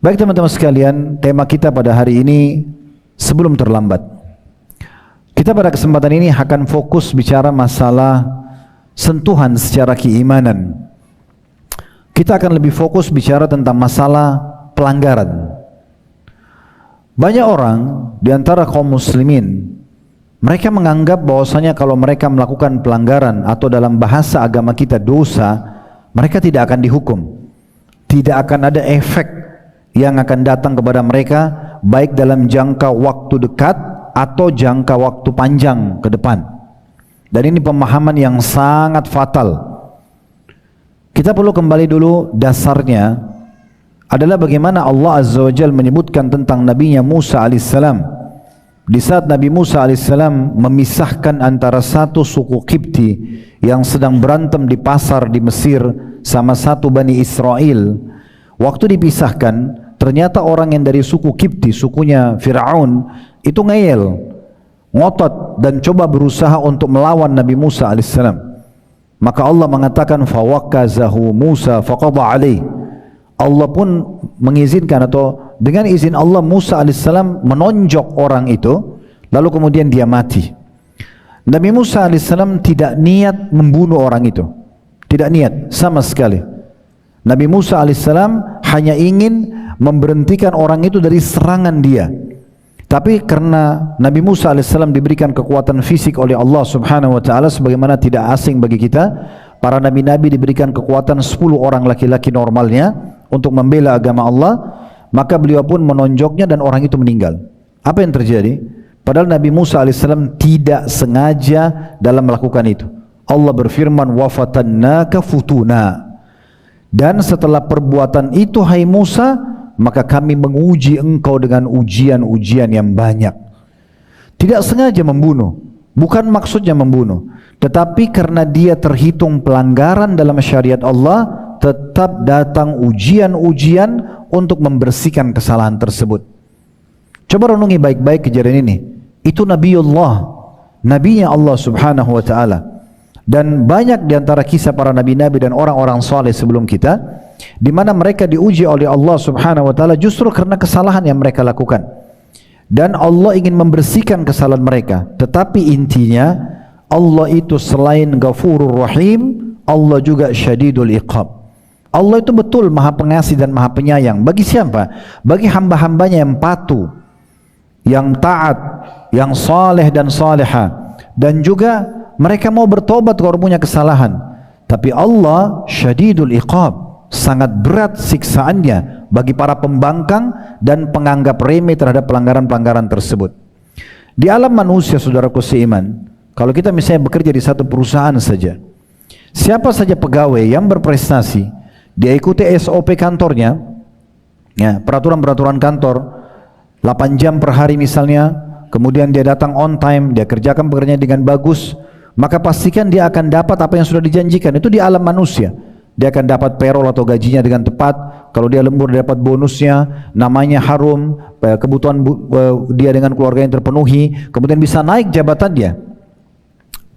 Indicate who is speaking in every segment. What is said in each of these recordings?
Speaker 1: Baik teman-teman sekalian, tema kita pada hari ini sebelum terlambat. Kita pada kesempatan ini akan fokus bicara masalah sentuhan secara keimanan. Kita akan lebih fokus bicara tentang masalah pelanggaran. Banyak orang di antara kaum muslimin, mereka menganggap bahwasanya kalau mereka melakukan pelanggaran atau dalam bahasa agama kita dosa, mereka tidak akan dihukum. Tidak akan ada efek yang akan datang kepada mereka baik dalam jangka waktu dekat atau jangka waktu panjang ke depan. Dan ini pemahaman yang sangat fatal. Kita perlu kembali dulu, dasarnya adalah bagaimana Allah Azza wa Jalla menyebutkan tentang Nabinya Musa alaihissalam. Di saat Nabi Musa alaihissalam memisahkan antara satu suku Qibti yang sedang berantem di pasar di Mesir sama satu Bani Israel. Waktu dipisahkan, ternyata orang yang dari suku Qibti, sukunya Fir'aun, itu ngeyel, ngotot dan coba berusaha untuk melawan Nabi Musa alaihissalam. Maka Allah mengatakan fawakazahu Musa faqada alaih. Allah pun mengizinkan atau dengan izin Allah Musa alaihissalam menonjok orang itu, lalu kemudian dia mati. Nabi Musa alaihissalam tidak niat membunuh orang itu, tidak niat sama sekali. Nabi Musa alaihissalam hanya ingin memberhentikan orang itu dari serangan dia. Tapi karena Nabi Musa alaihissalam diberikan kekuatan fisik oleh Allah subhanahu wa ta'ala, sebagaimana tidak asing bagi kita, para nabi-nabi diberikan kekuatan 10 orang laki-laki normalnya untuk membela agama Allah, maka beliau pun menonjoknya dan orang itu meninggal. Apa yang terjadi? Padahal Nabi Musa alaihissalam tidak sengaja dalam melakukan itu. Allah berfirman wa fatannaka futuna. Dan setelah perbuatan itu hai Musa, maka kami menguji engkau dengan ujian-ujian yang banyak. Tidak sengaja membunuh, bukan maksudnya membunuh, tetapi karena dia terhitung pelanggaran dalam syariat Allah, tetap datang ujian-ujian untuk membersihkan kesalahan tersebut. Coba renungi baik-baik kejadian ini. Itu Nabiullah, nabinya Allah subhanahu wa ta'ala. Dan banyak di antara kisah para nabi-nabi dan orang-orang saleh sebelum kita, di mana mereka diuji oleh Allah subhanahu wa ta'ala justru karena kesalahan yang mereka lakukan. Dan Allah ingin membersihkan kesalahan mereka. Tetapi intinya, Allah itu selain Ghafurur Rahim, Allah juga Syadidul Iqab. Allah itu betul maha pengasih dan maha penyayang. Bagi siapa? Bagi hamba-hambanya yang patuh, yang taat, yang saleh dan saleha. Dan juga mereka mau bertobat kalau punya kesalahan. Tapi Allah Syadidul Iqab, sangat berat siksaannya bagi para pembangkang dan penganggap remeh terhadap pelanggaran-pelanggaran tersebut. Di alam manusia, saudaraku seiman, kalau kita misalnya bekerja di satu perusahaan saja, siapa saja pegawai yang berprestasi, dia ikuti SOP kantornya, ya, peraturan-peraturan kantor, 8 jam per hari misalnya, kemudian dia datang on time, dia kerjakan pekerjaannya dengan bagus, maka pastikan dia akan dapat apa yang sudah dijanjikan. Itu di alam manusia. Dia akan dapat payroll atau gajinya dengan tepat. Kalau dia lembur, dia dapat bonusnya, namanya harum, kebutuhan dia dengan keluarga yang terpenuhi, kemudian bisa naik jabatan dia.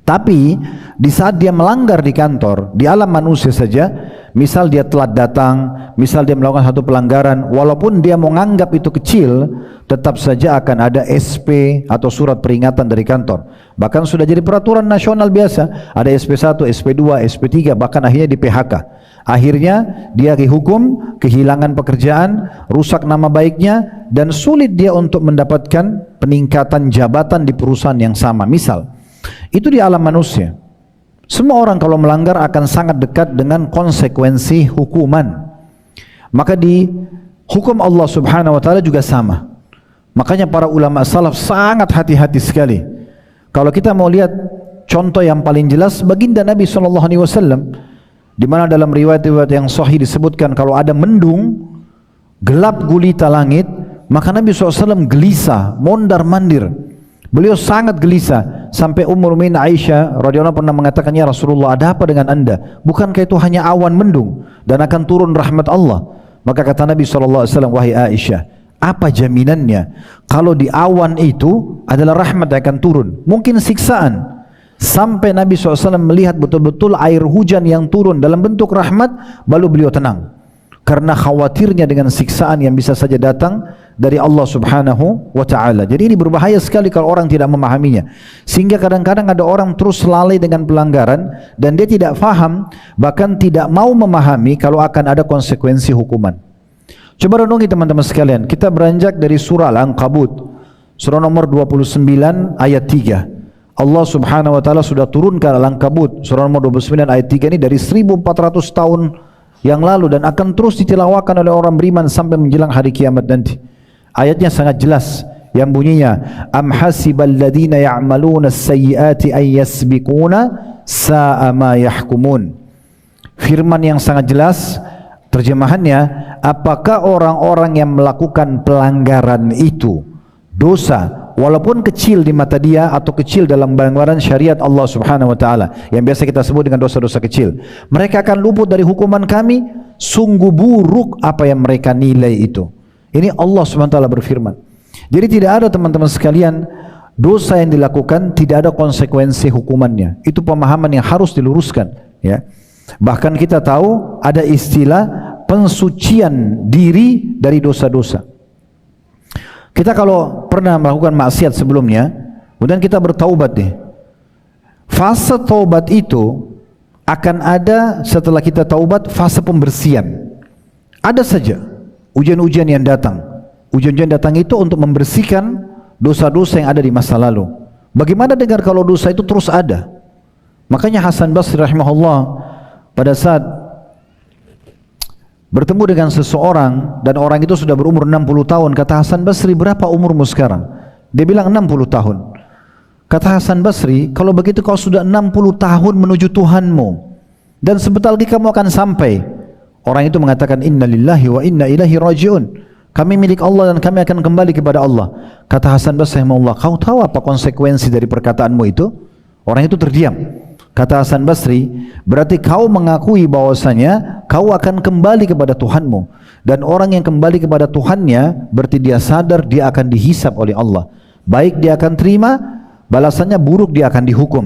Speaker 1: Tapi di saat dia melanggar di kantor, di alam manusia saja, misal dia telat datang, misal dia melakukan satu pelanggaran, walaupun dia menganggap itu kecil, tetap saja akan ada SP atau surat peringatan dari kantor. Bahkan sudah jadi peraturan nasional biasa, ada SP1, SP2, SP3, bahkan akhirnya di PHK. Akhirnya dia dihukum, kehilangan pekerjaan, rusak nama baiknya, dan sulit dia untuk mendapatkan peningkatan jabatan di perusahaan yang sama. Misal, itu di alam manusia. Semua orang kalau melanggar akan sangat dekat dengan konsekuensi hukuman. Maka di hukum Allah subhanahu wa ta'ala juga sama. Makanya para ulama salaf sangat hati-hati sekali. Kalau kita mau lihat contoh yang paling jelas, baginda Nabi SAW, di mana dalam riwayat-riwayat yang sahih disebutkan kalau ada mendung, gelap gulita langit, maka Nabi SAW gelisah, mondar-mandir. Beliau sangat gelisah sampai Ummul Mukminin Aisyah radhiyallahu anha pernah mengatakan, "Ya Rasulullah, ada apa dengan Anda? Bukankah itu hanya awan mendung dan akan turun rahmat Allah?" Maka kata Nabi SAW, "Wahai Aisyah, apa jaminannya kalau di awan itu adalah rahmat yang akan turun? Mungkin siksaan." Sampai Nabi SAW melihat betul-betul air hujan yang turun dalam bentuk rahmat, baru beliau tenang. karena khawatirnya dengan siksaan yang bisa saja datang dari Allah Subhanahu wa ta'ala. Jadi ini berbahaya sekali kalau orang tidak memahaminya, sehingga kadang-kadang ada orang terus lalai dengan pelanggaran dan dia tidak faham, bahkan tidak mau memahami kalau akan ada konsekuensi hukuman. Coba renungi teman-teman sekalian, kita beranjak dari surah Al-Ankabut, surah nomor 29 ayat 3. Allah Subhanahu wa ta'ala sudah turunkan Al-Ankabut surah nomor 29 ayat 3 ini dari 1400 tahun yang lalu dan akan terus ditilawakan oleh orang beriman sampai menjelang hari kiamat nanti. Ayatnya sangat jelas yang bunyinya, am hasibal ladzina ya'maluna as-sayyi'ati ay yasbiquna sa'a ma yahkumun. Firman yang sangat jelas, terjemahannya, apakah orang-orang yang melakukan pelanggaran itu, dosa walaupun kecil di mata dia atau kecil dalam gambaran syariat Allah Subhanahu wa ta'ala yang biasa kita sebut dengan dosa-dosa kecil, mereka akan luput dari hukuman kami, sungguh buruk apa yang mereka nilai itu. Ini Allah Subhanahu wa ta'ala berfirman. Jadi tidak ada teman-teman sekalian dosa yang dilakukan tidak ada konsekuensi hukumannya. Itu pemahaman yang harus diluruskan, ya. Bahkan kita tahu ada istilah pensucian diri dari dosa-dosa. Kita kalau pernah melakukan maksiat sebelumnya, kemudian kita bertaubat nih, fase taubat itu akan ada setelah kita taubat fase pembersihan. Ada saja ujian-ujian yang datang. Ujian-ujian datang itu untuk membersihkan dosa-dosa yang ada di masa lalu. Bagaimana dengar kalau dosa itu terus ada? Makanya Hasan Basri rahimahullah pada saat bertemu dengan seseorang dan orang itu sudah berumur 60 tahun. Kata Hasan Basri, berapa umurmu sekarang? Dia bilang 60 tahun. Kata Hasan Basri, kalau begitu kau sudah 60 tahun menuju Tuhanmu dan sebentar lagi kamu akan sampai. Orang itu mengatakan, inna lillahi wa inna ilaihi raji'un. Kami milik Allah dan kami akan kembali kepada Allah. Kata Hasan Basri, kau tahu apa konsekuensi dari perkataanmu itu? Orang itu terdiam. Kata Hasan Basri, berarti kau mengakui bahwasanya kau akan kembali kepada Tuhanmu, dan orang yang kembali kepada Tuhannya berarti dia sadar dia akan dihisap oleh Allah. Baik dia akan terima balasannya, buruk dia akan dihukum.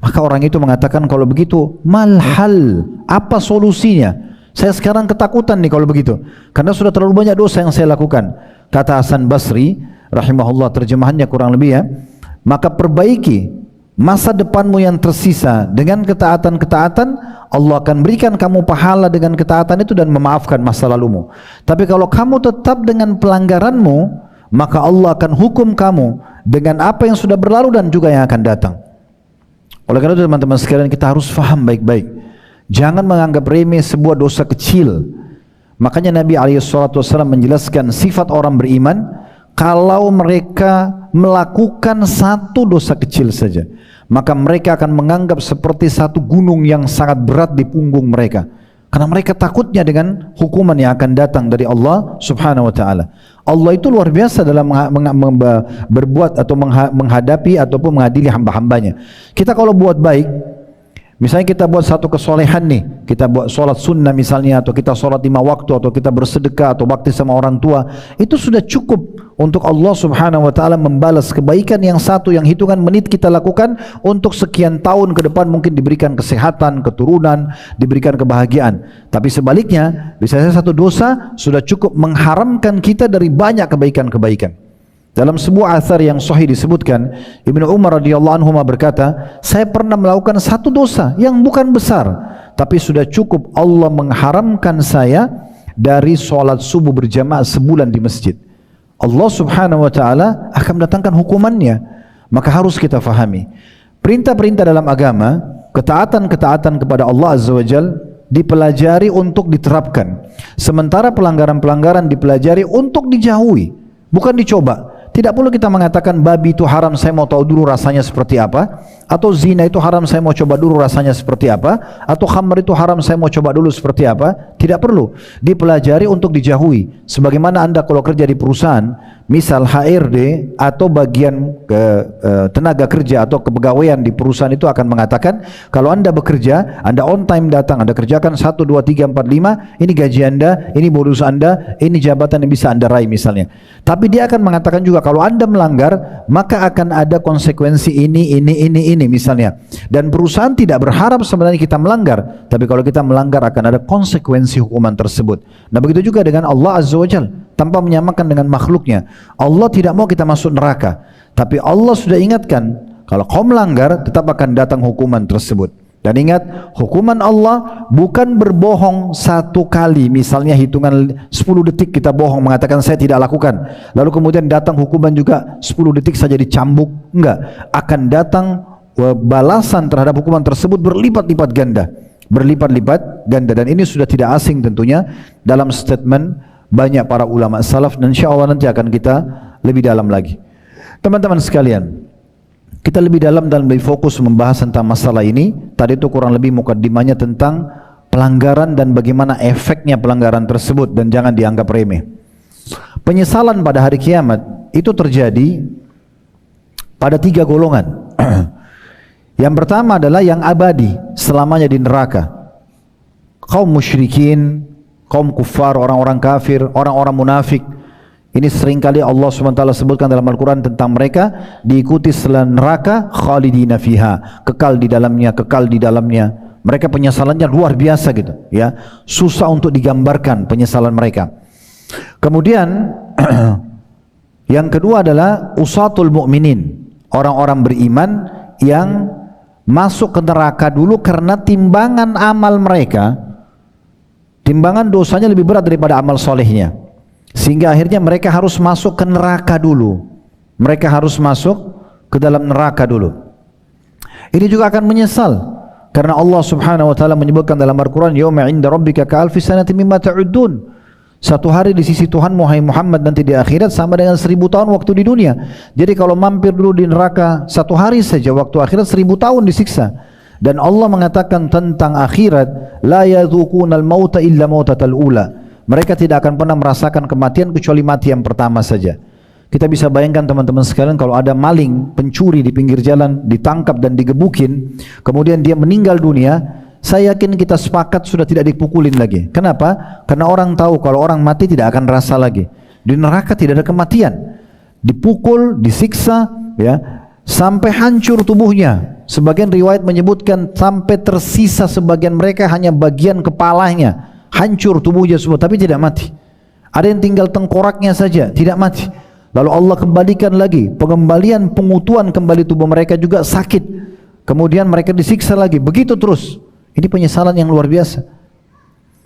Speaker 1: Maka orang itu mengatakan, kalau begitu malhal, apa solusinya? Saya sekarang ketakutan nih kalau begitu, karena sudah terlalu banyak dosa yang saya lakukan. Kata Hasan Basri rahimahullah, terjemahannya kurang lebih ya, maka perbaiki masa depanmu yang tersisa dengan ketaatan-ketaatan, Allah akan berikan kamu pahala dengan ketaatan itu dan memaafkan masa lalumu. Tapi kalau kamu tetap dengan pelanggaranmu, maka Allah akan hukum kamu dengan apa yang sudah berlalu dan juga yang akan datang. Oleh karena itu teman-teman sekalian, kita harus faham baik-baik. Jangan menganggap remeh sebuah dosa kecil. Makanya Nabi SAW menjelaskan sifat orang beriman, kalau mereka melakukan satu dosa kecil saja, maka mereka akan menganggap seperti satu gunung yang sangat berat di punggung mereka, karena mereka takutnya dengan hukuman yang akan datang dari Allah Subhanahu wa ta'ala. Allah itu luar biasa dalam berbuat atau menghadapi ataupun mengadili hamba-hambanya. Kita kalau buat baik, misalnya kita buat satu kesolehan nih, kita buat sholat sunnah misalnya, atau kita sholat 5 waktu, atau kita bersedekah atau bakti sama orang tua, itu sudah cukup untuk Allah Subhanahu wa ta'ala membalas kebaikan yang satu, yang hitungan menit kita lakukan untuk sekian tahun ke depan, mungkin diberikan kesehatan, keturunan, diberikan kebahagiaan. Tapi sebaliknya, bisa saja satu dosa sudah cukup mengharamkan kita dari banyak kebaikan-kebaikan. Dalam sebuah athar yang sahih disebutkan, Ibnu Umar radhiyallahu anhu berkata, saya pernah melakukan satu dosa yang bukan besar, tapi sudah cukup Allah mengharamkan saya dari sholat subuh berjamaah sebulan di masjid. Allah Subhanahu wa ta'ala akan mendatangkan hukumannya. Maka harus kita fahami, perintah-perintah dalam agama, ketaatan-ketaatan kepada Allah Azza wa Jal dipelajari untuk diterapkan, sementara pelanggaran-pelanggaran dipelajari untuk dijauhi, bukan dicoba. Tidak perlu kita mengatakan babi itu haram, saya mau tahu dulu rasanya seperti apa, atau zina itu haram, saya mau coba dulu rasanya seperti apa, atau khamr itu haram, saya mau coba dulu seperti apa. Tidak perlu, dipelajari untuk dijauhi. Sebagaimana Anda kalau kerja di perusahaan, Misal HRD atau bagian tenaga kerja atau kepegawaian di perusahaan itu akan mengatakan, kalau Anda bekerja, Anda on time datang, Anda kerjakan 1, 2, 3, 4, 5, ini gaji Anda, ini bonus Anda, ini jabatan yang bisa Anda raih misalnya. Tapi dia akan mengatakan juga, kalau Anda melanggar, maka akan ada konsekuensi ini misalnya. Dan perusahaan tidak berharap sebenarnya kita melanggar, tapi kalau kita melanggar akan ada konsekuensi hukuman tersebut. Nah begitu juga dengan Allah Azza wa Jalla, tanpa menyamakan dengan makhluknya. Allah tidak mau kita masuk neraka, tapi Allah sudah ingatkan, kalau kau melanggar tetap akan datang hukuman tersebut. Dan ingat, hukuman Allah bukan berbohong satu kali, misalnya hitungan 10 detik kita bohong mengatakan saya tidak lakukan, lalu kemudian datang hukuman juga 10 detik saja dicambuk. Enggak, akan datang balasan terhadap hukuman tersebut berlipat-lipat ganda, berlipat-lipat ganda. Dan ini sudah tidak asing tentunya dalam statement banyak para ulama salaf, dan insya Allah nanti akan kita lebih dalam lagi. Teman-teman sekalian, kita lebih dalam dan lebih fokus membahas tentang masalah ini. Tadi itu kurang lebih mukaddimahnya tentang pelanggaran dan bagaimana efeknya pelanggaran tersebut, dan jangan dianggap remeh. Penyesalan pada hari kiamat itu terjadi pada 3 golongan. Yang pertama adalah yang abadi selamanya di neraka, kaum musyrikin, kaum kufar, orang-orang kafir, orang-orang munafik. Ini seringkali Allah SWT sebutkan dalam Al-Quran tentang mereka, diikuti setelah neraka, khalidina fiha, kekal di dalamnya, kekal di dalamnya. Mereka penyesalannya luar biasa gitu, ya, susah untuk digambarkan penyesalan mereka. Kemudian yang kedua adalah usatul mu'minin, orang-orang beriman yang masuk ke neraka dulu karena timbangan amal mereka, timbangan dosanya lebih berat daripada amal solehnya, sehingga akhirnya mereka harus masuk ke neraka dulu. Mereka harus masuk ke dalam neraka dulu. Ini juga akan menyesal, karena Allah Subhanahu wa taala menyebutkan dalam Al-Qur'an, yauma 'inda rabbika ka'alfi sanatin mimma ta'uddun. Satu hari di sisi Tuhan Muhammad nanti di akhirat sama dengan 1000 tahun waktu di dunia. Jadi kalau mampir dulu di neraka satu hari saja, waktu akhirat 1000 tahun disiksa. Dan Allah mengatakan tentang akhirat, la yadzuqunal mauta illa mautatal ula. Mereka tidak akan pernah merasakan kematian kecuali mati yang pertama saja. Kita bisa bayangkan teman-teman sekalian, kalau ada maling, pencuri di pinggir jalan ditangkap dan digebukin, kemudian dia meninggal dunia, saya yakin kita sepakat sudah tidak dipukulin lagi. Kenapa? Karena orang tahu kalau orang mati tidak akan rasa lagi. Di neraka tidak ada kematian. Dipukul, disiksa, ya, sampai hancur tubuhnya. Sebagian riwayat menyebutkan sampai tersisa sebagian mereka hanya bagian kepalanya, hancur tubuhnya semua, tapi tidak mati. Ada yang tinggal tengkoraknya saja, tidak mati. Lalu Allah kembalikan lagi, pengembalian, pengutuhan kembali tubuh mereka juga sakit. Kemudian mereka disiksa lagi, begitu terus. Ini penyesalan yang luar biasa.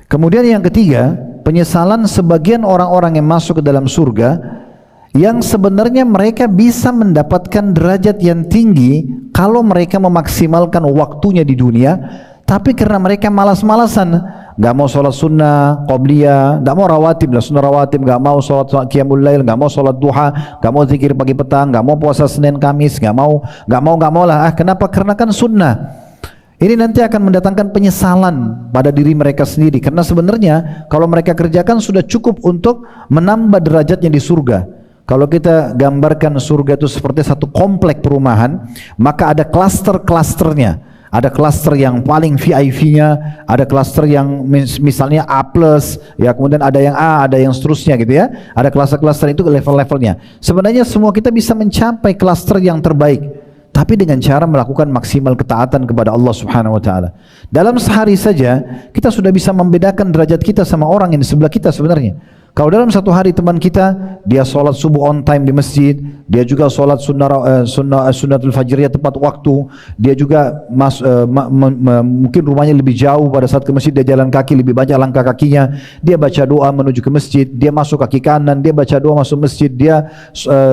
Speaker 1: Kemudian yang ketiga, penyesalan sebagian orang-orang yang masuk ke dalam surga, yang sebenarnya mereka bisa mendapatkan derajat yang tinggi kalau mereka memaksimalkan waktunya di dunia, tapi karena mereka malas-malasan, nggak mau sholat sunnah, qobliyah, nggak mau rawatib lah, sunnah rawatib, nggak mau sholat qiyamul lail, nggak mau sholat duha, nggak mau zikir pagi petang, nggak mau puasa Senin Kamis, nggak mau lah. Kenapa? Karena kan sunnah. Ini nanti akan mendatangkan penyesalan pada diri mereka sendiri, karena sebenarnya kalau mereka kerjakan sudah cukup untuk menambah derajatnya di surga. Kalau kita gambarkan surga itu seperti satu komplek perumahan, maka ada klaster-klasternya. Ada klaster yang paling VIP-nya, ada klaster yang misalnya A+, ya, kemudian ada yang A, ada yang seterusnya gitu ya. Ada klaster-klaster itu level-levelnya. Sebenarnya semua kita bisa mencapai klaster yang terbaik, tapi dengan cara melakukan maksimal ketaatan kepada Allah Subhanahu wa taala. Dalam sehari saja kita sudah bisa membedakan derajat kita sama orang yang di sebelah kita sebenarnya. Kalau dalam satu hari teman kita, dia sholat subuh on time di masjid, dia juga sholat sunnatul fajriyah tepat waktu, dia juga mungkin rumahnya lebih jauh, pada saat ke masjid dia jalan kaki, lebih banyak langkah kakinya, dia baca doa menuju ke masjid, dia masuk kaki kanan, dia baca doa masuk masjid, dia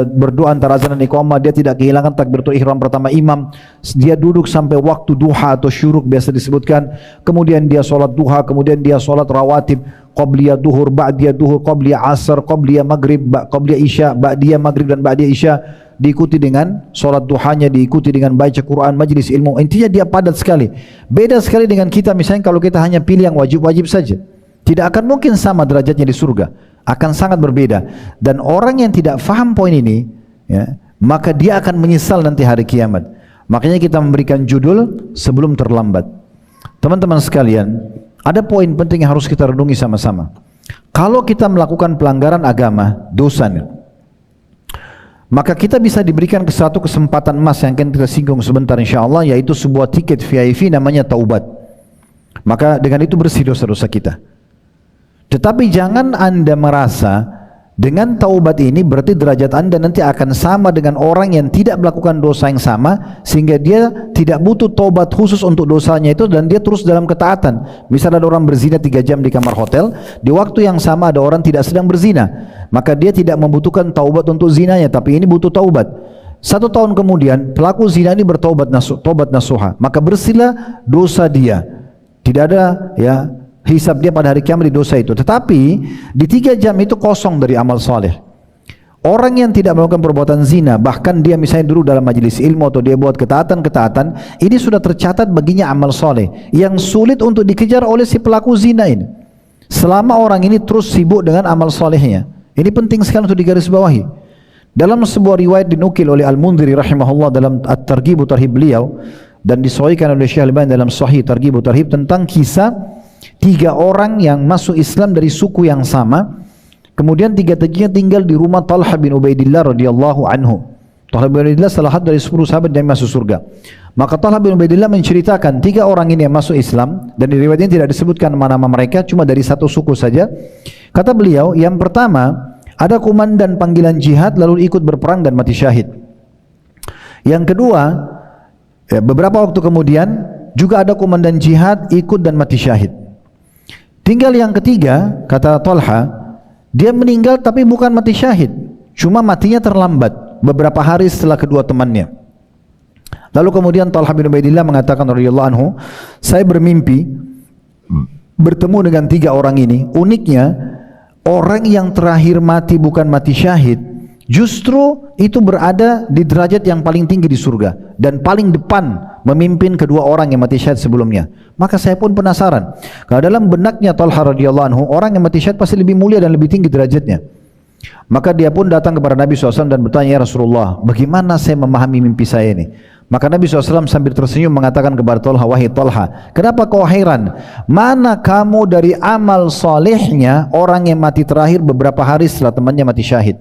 Speaker 1: berdoa antara azan dan iqamah, dia tidak kehilangan takbiratul ihram pertama imam, dia duduk sampai waktu duha atau syuruk biasa disebutkan, kemudian dia sholat duha, kemudian dia sholat rawatib, qabliyah duhur, ba'diyah duhur, qabliyah asar, qabliyah maghrib, qabliyah isya, ba'diyah maghrib dan ba'diyah isya, diikuti dengan sholat duhanya, diikuti dengan baca Quran, majlis ilmu. Intinya dia padat sekali. Beda sekali dengan kita misalnya kalau kita hanya pilih yang wajib-wajib saja. Tidak akan mungkin sama derajatnya di surga. akan sangat berbeda. Dan orang yang tidak faham poin ini, ya, maka dia akan menyesal nanti hari kiamat. Makanya kita memberikan judul sebelum terlambat. Teman-teman sekalian, ada poin penting yang harus kita renungi sama-sama. Kalau kita melakukan pelanggaran agama, dosa, maka kita bisa diberikan satu kesempatan emas yang akan kita singgung sebentar insyaAllah, yaitu sebuah tiket VIP namanya taubat. Maka dengan itu bersih dosa-dosa kita. Tetapi jangan Anda merasa dengan taubat ini berarti derajat Anda nanti akan sama dengan orang yang tidak melakukan dosa yang sama, sehingga dia tidak butuh taubat khusus untuk dosanya itu dan dia terus dalam ketaatan. Misalnya ada orang berzina 3 jam di kamar hotel, di waktu yang sama ada orang tidak sedang berzina, maka dia tidak membutuhkan taubat untuk zinanya, tapi ini butuh taubat. 1 tahun kemudian pelaku zina ini bertaubat taubat nasuha, maka bersihlah dosa dia. Tidak ada ya hisab dia pada hari kiamat di dosa itu. Tetapi di 3 jam itu kosong dari amal soleh. Orang yang tidak melakukan perbuatan zina, bahkan dia misalnya dulu dalam majelis ilmu atau dia buat ketaatan-ketaatan, ini sudah tercatat baginya amal soleh yang sulit untuk dikejar oleh si pelaku zina ini, selama orang ini terus sibuk dengan amal solehnya. Ini penting sekali untuk digarisbawahi. Dalam sebuah riwayat dinukil oleh Al-Mundhiri rahimahullah dalam At-Targhib Tarhib beliau, dan disahihkan oleh Syekh Al-Albani dalam Sahih Targhib Tarhib, tentang kisah 3 orang yang masuk Islam dari suku yang sama, kemudian 3-tiganya tinggal di rumah Talha bin Ubaidillah radhiyallahu anhu. Talha bin Ubaidillah salah satu dari 10 sahabat yang masuk surga. Maka Talha bin Ubaidillah menceritakan 3 orang ini yang masuk Islam, dan di riwayat ini tidak disebutkan nama-nama mereka, cuma dari satu suku saja. Kata beliau, yang pertama ada komandan panggilan jihad lalu ikut berperang dan mati syahid. Yang kedua, beberapa waktu kemudian juga ada komandan jihad ikut dan mati syahid. Tinggal yang ketiga, kata Talha, dia meninggal tapi bukan mati syahid, cuma matinya terlambat beberapa hari setelah kedua temannya. Lalu kemudian Talha bin Ubaidillah mengatakan radhiyallahu anhu, saya bermimpi bertemu dengan 3 orang ini. Uniknya, orang yang terakhir mati bukan mati syahid, justru itu berada di derajat yang paling tinggi di surga dan paling depan memimpin kedua orang yang mati syahid sebelumnya. Maka saya pun penasaran, kalau dalam benaknya Talha radhiyallahu anhu, orang yang mati syahid pasti lebih mulia dan lebih tinggi derajatnya. Maka dia pun datang kepada Nabi SAW dan bertanya, ya Rasulullah, bagaimana saya memahami mimpi saya ini? Maka Nabi SAW sambil tersenyum mengatakan kepada Talha, wahai Talha, kenapa kau heran? Mana kamu dari amal solehnya orang yang mati terakhir beberapa hari setelah temannya mati syahid?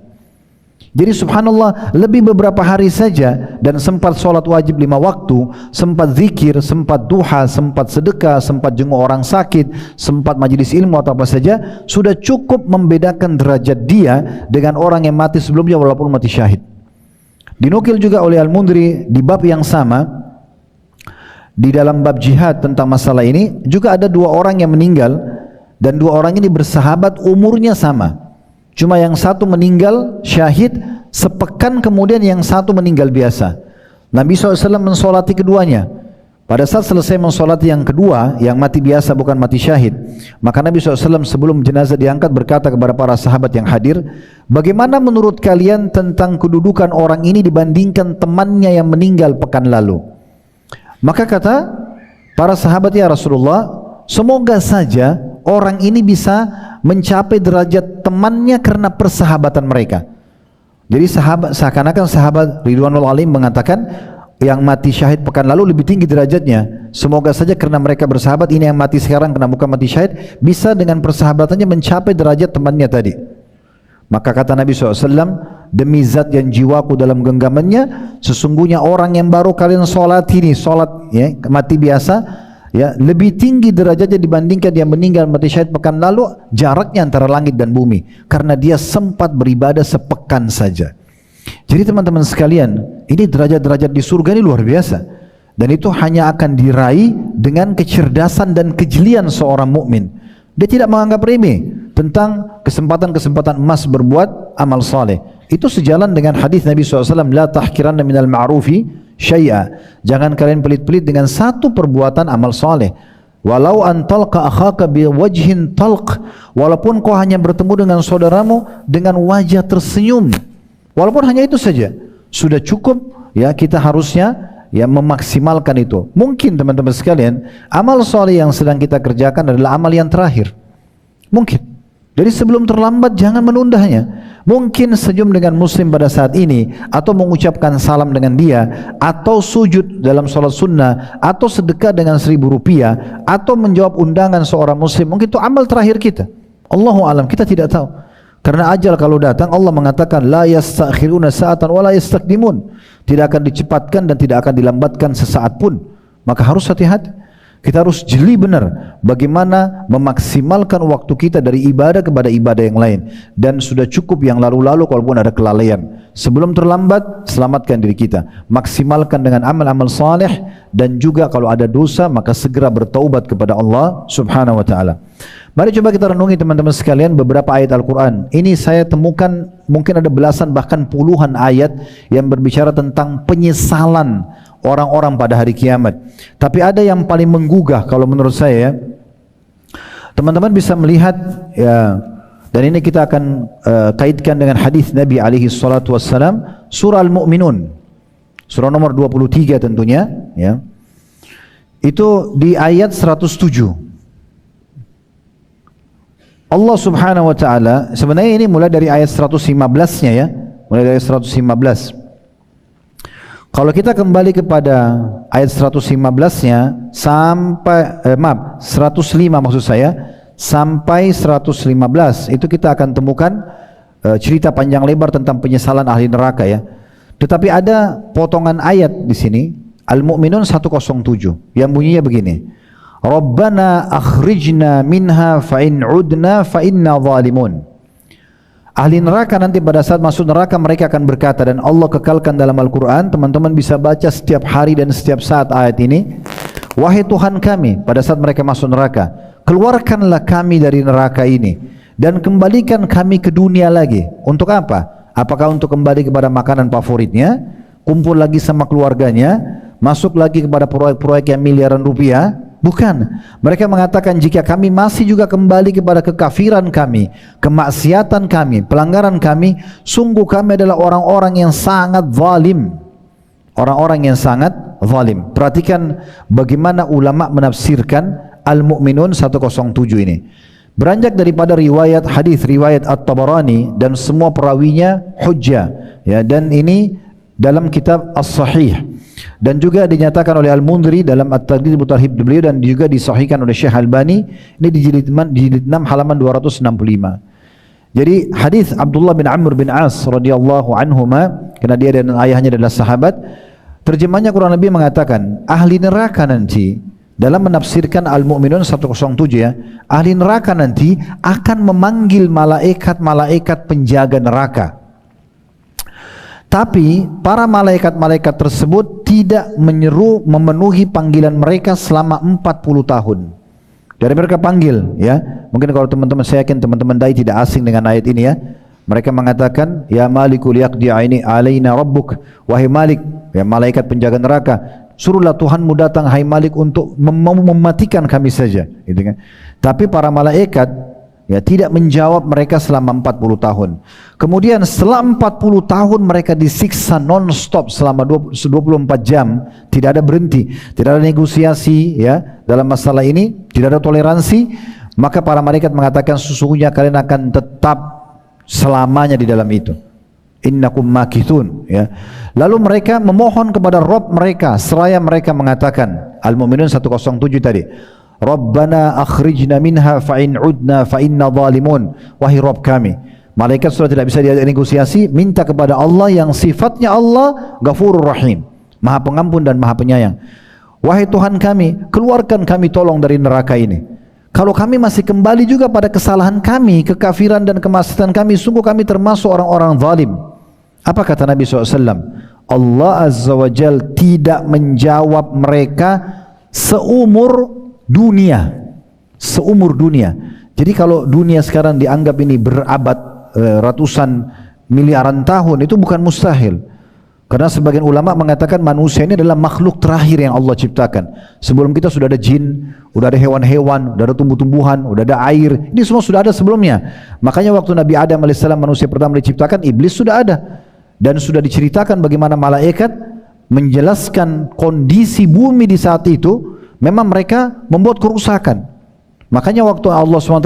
Speaker 1: Jadi subhanallah, lebih beberapa hari saja dan sempat sholat wajib 5 waktu, sempat zikir, sempat duha, sempat sedekah, sempat jenguk orang sakit, sempat majelis ilmu atau apa saja, sudah cukup membedakan derajat dia dengan orang yang mati sebelumnya walaupun mati syahid. Dinukil juga oleh Al-Mundhiri di bab yang sama, di dalam bab jihad tentang masalah ini, juga ada 2 orang yang meninggal, dan 2 orang ini bersahabat, umurnya sama. Cuma yang satu meninggal syahid, sepekan kemudian yang satu meninggal biasa. Nabi SAW mensolati keduanya. Pada saat selesai mensolati yang kedua, yang mati biasa bukan mati syahid, maka Nabi SAW sebelum jenazah diangkat berkata kepada para sahabat yang hadir, bagaimana menurut kalian tentang kedudukan orang ini dibandingkan temannya yang meninggal pekan lalu? Maka kata para sahabat, ya Rasulullah, semoga saja orang ini bisa mencapai derajat temannya karena persahabatan mereka. Jadi seakan-akan sahabat Ridwanul Alim mengatakan yang mati syahid pekan lalu lebih tinggi derajatnya. Semoga saja karena mereka bersahabat, ini yang mati sekarang karena bukan mati syahid, bisa dengan persahabatannya mencapai derajat temannya tadi. Maka kata Nabi SAW, demi zat yang jiwaku dalam genggamannya, sesungguhnya orang yang baru kalian sholat ini, sholat ya, mati biasa, ya, lebih tinggi derajatnya dibandingkan yang meninggal mati syahid pekan lalu, jaraknya antara langit dan bumi, karena dia sempat beribadah sepekan saja. Jadi teman-teman sekalian, ini derajat-derajat di surga ini luar biasa, dan itu hanya akan diraih dengan kecerdasan dan kejelian seorang mukmin. Dia tidak menganggap remeh tentang kesempatan-kesempatan emas berbuat amal saleh. Itu sejalan dengan hadis Nabi SAW, la tahkiranna minal ma'rufi syai'a, jangan kalian pelit-pelit dengan satu perbuatan amal saleh. Walau an talqa akhaka biwajhin talq, walaupun kau hanya bertemu dengan saudaramu dengan wajah tersenyum, walaupun hanya itu saja, sudah cukup ya. Kita harusnya ya memaksimalkan itu. Mungkin teman-teman sekalian, amal saleh yang sedang kita kerjakan adalah amal yang terakhir. Mungkin Jadi sebelum terlambat jangan menundanya. Mungkin senyum dengan muslim pada saat ini, atau mengucapkan salam dengan dia, atau sujud dalam sholat sunnah, atau sedekah dengan 1.000 rupiah, atau menjawab undangan seorang muslim, mungkin itu amal terakhir kita. Allahu alam, kita tidak tahu. Karena ajal kalau datang, Allah mengatakan la yastakhiruna sa'atan wa la yastaqdimun. Tidak akan dicepatkan dan tidak akan dilambatkan sesaat pun. Maka harus hati-hati. Kita harus jeli benar bagaimana memaksimalkan waktu kita dari ibadah kepada ibadah yang lain, dan sudah cukup yang lalu-lalu kalaupun ada kelalaian. Sebelum terlambat, selamatkan diri kita, maksimalkan dengan amal-amal saleh, dan juga kalau ada dosa maka segera bertaubat kepada Allah Subhanahu wa taala. Mari coba kita renungi teman-teman sekalian beberapa ayat Al-Quran. Ini saya temukan mungkin ada belasan bahkan puluhan ayat yang berbicara tentang penyesalan orang-orang pada hari kiamat. Tapi ada yang paling menggugah kalau menurut saya, ya. Teman-teman bisa melihat, ya, dan ini kita akan kaitkan dengan hadis Nabi alaihi salatu wassalam, surah Al-Mu'minun, surah nomor 23 tentunya, ya. Itu di ayat 107. Allah Subhanahu wa taala, sebenarnya ini mulai dari ayat 115-nya, ya. Mulai dari 115. Kalau kita kembali kepada ayat 115-nya sampai 105 maksud saya, sampai 115 itu kita akan temukan cerita panjang lebar tentang penyesalan ahli neraka, ya. Tetapi ada potongan ayat di sini, Al-Mu'minun 107, yang bunyinya begini. Rabbana akhrijna minha fa in udna fa inna zalimun. Ahli neraka nanti pada saat masuk neraka mereka akan berkata, dan Allah kekalkan dalam Al-Quran, teman-teman bisa baca setiap hari dan setiap saat ayat ini. Wahai Tuhan kami, pada saat mereka masuk neraka, keluarkanlah kami dari neraka ini dan kembalikan kami ke dunia lagi. Untuk apa? Apakah untuk kembali kepada makanan favoritnya, kumpul lagi sama keluarganya, masuk lagi kepada proyek-proyek yang miliaran rupiah? Bukan. Mereka mengatakan jika kami masih juga kembali kepada kekafiran kami, kemaksiatan kami, pelanggaran kami, sungguh kami adalah orang-orang yang sangat zalim. Orang-orang yang sangat zalim. Perhatikan bagaimana ulama menafsirkan Al-Mu'minun 107 ini. Beranjak daripada riwayat hadis, riwayat At-Tabarani, dan semua perawinya hujjah, ya, dan ini dalam kitab As-Sahih. Dan juga dinyatakan oleh Al-Mundhiri dalam At-Taghlib wa Tarhib beliau, dan juga disahihkan oleh Syekh Albani ini di jilid 6 halaman 265. Jadi hadis Abdullah bin Amr bin As radhiyallahu anhuma, karena dia dan ayahnya adalah sahabat, terjemahnya kurang lebih mengatakan ahli neraka nanti, dalam menafsirkan Al-Mu'minun 107, ya, ahli neraka nanti akan memanggil malaikat-malaikat penjaga neraka. Tapi para malaikat-malaikat tersebut tidak memenuhi panggilan mereka selama 40 tahun. Dari mereka panggil, ya. Mungkin kalau teman-teman, saya yakin teman-teman dai tidak asing dengan ayat ini, ya. Mereka mengatakan, ya Malikul yaqdi alaina rabbuk, wahai Malik, ya malaikat penjaga neraka, suruhlah Tuhanmu datang, hai Malik, untuk mematikan kami saja, gitu kan. Tapi para malaikat, ya, tidak menjawab mereka selama 40 tahun. Kemudian setelah 40 tahun mereka disiksa non-stop selama 24 jam, tidak ada berhenti, tidak ada negosiasi, ya, dalam masalah ini, tidak ada toleransi. Maka para malaikat mengatakan sesungguhnya kalian akan tetap selamanya di dalam itu. Innakum makithun, ya. Lalu mereka memohon kepada Rabb mereka, seraya mereka mengatakan, Al-Mu'minun 107 tadi, Rabbana akhrijna minha fa in udna fa inna zalimun. Wahai Rabb kami, malaikat sudah tidak bisa diajak negosiasi, minta kepada Allah yang sifatnya Allah Ghafurur Rahim, Maha Pengampun dan Maha Penyayang. Wahai Tuhan kami, keluarkan kami tolong dari neraka ini. Kalau kami masih kembali juga pada kesalahan kami, kekafiran dan kemaksiatan kami, sungguh kami termasuk orang-orang zalim. Apa kata Nabi SAW? Allah Azza wa Jal tidak menjawab mereka seumur dunia. Jadi kalau dunia sekarang dianggap ini berabad, ratusan miliaran tahun, itu bukan mustahil. Karena sebagian ulama mengatakan manusia ini adalah makhluk terakhir yang Allah ciptakan. Sebelum kita sudah ada jin, sudah ada hewan-hewan, sudah ada tumbuh-tumbuhan, sudah ada air. Ini semua sudah ada sebelumnya. Makanya waktu Nabi Adam AS manusia pertama diciptakan, iblis sudah ada. Dan sudah diceritakan bagaimana malaikat menjelaskan kondisi bumi di saat itu. Memang mereka membuat kerusakan. Makanya waktu Allah SWT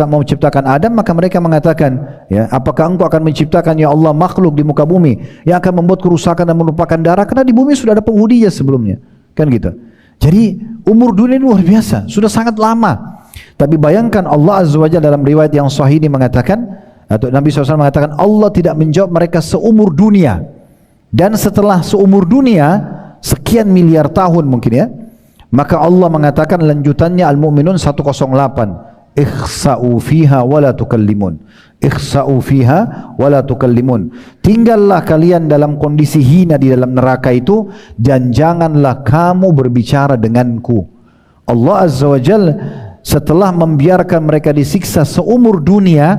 Speaker 1: mau menciptakan Adam, maka mereka mengatakan, ya, apakah engkau akan menciptakan ya Allah makhluk di muka bumi yang akan membuat kerusakan dan menumpahkan darah, karena di bumi sudah ada penghuninya sebelumnya, kan gitu. Jadi umur dunia ini luar biasa, sudah sangat lama. Tapi bayangkan Allah Azza wa Jalla dalam riwayat yang sahih ini mengatakan, atau Nabi SAW mengatakan, Allah tidak menjawab mereka seumur dunia, dan setelah seumur dunia sekian miliar tahun mungkin ya, maka Allah mengatakan lanjutannya Al-Mu'minun 108, ikhsa'u fiha wala tukallimun, ikhsa'u fiha wala tukallimun, tinggallah kalian dalam kondisi hina di dalam neraka itu, dan janganlah kamu berbicara denganku. Allah Azza wa Jalla setelah membiarkan mereka disiksa seumur dunia,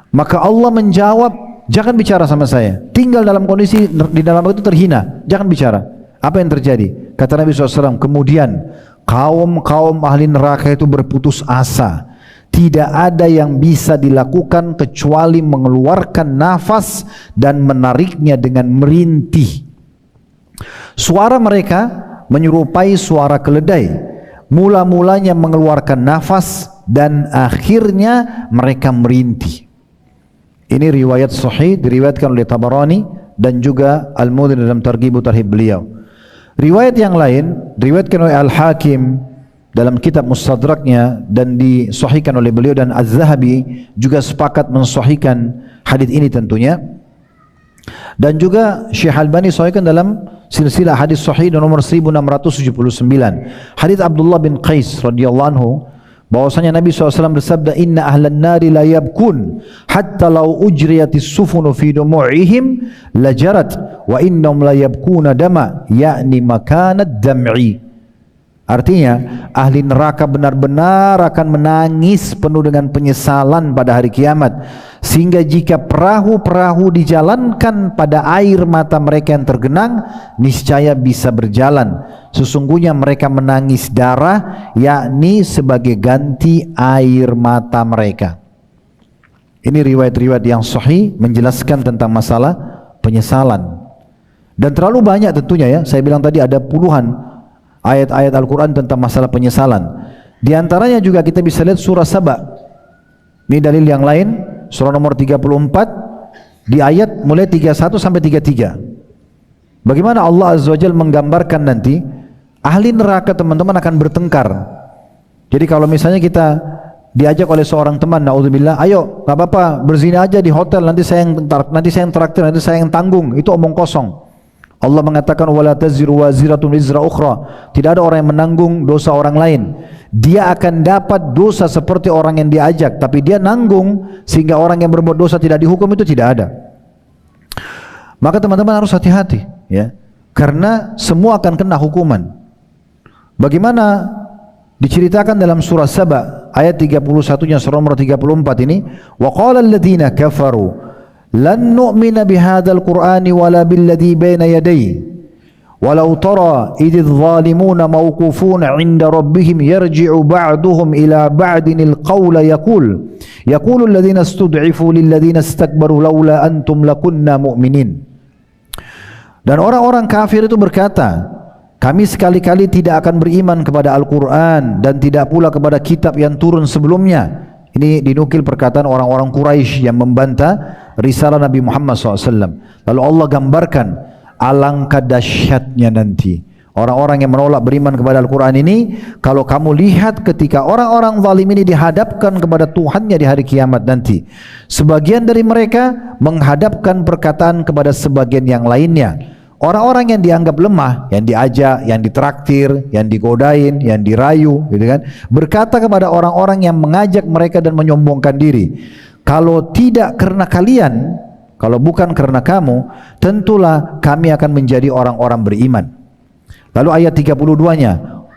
Speaker 1: maka Allah menjawab, jangan bicara sama saya, tinggal dalam kondisi di dalam itu terhina, jangan bicara. Apa yang terjadi? Kata Nabi SAW, kemudian kaum ahli neraka itu berputus asa. Tidak ada yang bisa dilakukan kecuali mengeluarkan nafas dan menariknya dengan merintih. Suara mereka menyerupai suara keledai. Mula-mulanya mengeluarkan nafas dan akhirnya mereka merintih. Ini riwayat sahih, diriwayatkan oleh Tabarani dan juga Al-Mudhir dalam Targhib Tarhib beliau. Riwayat yang lain diriwayatkan oleh Al-Hakim dalam kitab Mustadraknya dan disahihkan oleh beliau, dan Az-Zahabi juga sepakat mensahihkan hadis ini tentunya. Dan juga Syekh Albani sahihkan dalam silsilah hadis sahih nomor 1679. Hadis Abdullah bin Qais radhiyallahu anhu bahwasanya Nabi SAW bersabda, inna ahlan nari la yabkun hatta law ujriyatis sufunu fi dumu'ihim lajarat wa innahum la yabkuna dama, yakni makanad dam'i. Artinya ahli neraka benar-benar akan menangis penuh dengan penyesalan pada hari kiamat, sehingga jika perahu-perahu dijalankan pada air mata mereka yang tergenang, niscaya bisa berjalan. Sesungguhnya mereka menangis darah, yakni sebagai ganti air mata mereka. Ini riwayat-riwayat yang sahih menjelaskan tentang masalah penyesalan. Dan terlalu banyak tentunya ya, saya bilang tadi ada puluhan ayat-ayat Al-Quran tentang masalah penyesalan. Di antaranya juga kita bisa lihat surah Saba. Ini dalil yang lain, surah nomor 34 di ayat mulai 31 sampai 33. Bagaimana Allah Azza wa Jalla menggambarkan nanti ahli neraka teman-teman akan bertengkar. Jadi kalau misalnya kita diajak oleh seorang teman, naudzubillah, ayo gak apa-apa berzina aja di hotel, nanti saya yang traktir, nanti saya yang tanggung, itu omong kosong. Allah mengatakan wala taziru waziratun wizra ukhra, tidak ada orang yang menanggung dosa orang lain. Dia akan dapat dosa seperti orang yang diajak, tapi dia nanggung, sehingga orang yang berbuat dosa tidak dihukum, itu tidak ada. Maka teman-teman harus hati-hati ya, karena semua akan kena hukuman. Bagaimana diceritakan dalam surah Saba ayat 31-nya surah nomor 34 ini, wa qala alladziina kafaru lan nu'mina bihadzal qur'ani wala billadzi baina yadayhi walau tara idz zalimuna mawqufuna 'inda rabbihim yarji'u ba'duhum ila ba'dinil qawla yaqulu alladziina istud'ifu lil ladziina istakbaru laula antum lakunna mu'minin. Dan orang-orang kafir itu berkata, kami sekali-kali tidak akan beriman kepada Al-Quran dan tidak pula kepada kitab yang turun sebelumnya. Ini dinukil perkataan orang-orang Quraisy yang membantah risalah Nabi Muhammad SAW. Lalu Allah gambarkan alangkah dahsyatnya nanti orang-orang yang menolak beriman kepada Al-Quran ini, kalau kamu lihat ketika orang-orang zalim ini dihadapkan kepada Tuhannya di hari kiamat nanti. Sebagian dari mereka menghadapkan perkataan kepada sebagian yang lainnya. Orang-orang yang dianggap lemah, yang diajak, yang ditraktir, yang digodain, yang dirayu, gitu kan, berkata kepada orang-orang yang mengajak mereka dan menyombongkan diri, kalau tidak karena kalian, kalau bukan karena kamu, tentulah kami akan menjadi orang-orang beriman. Lalu ayat 32-nya,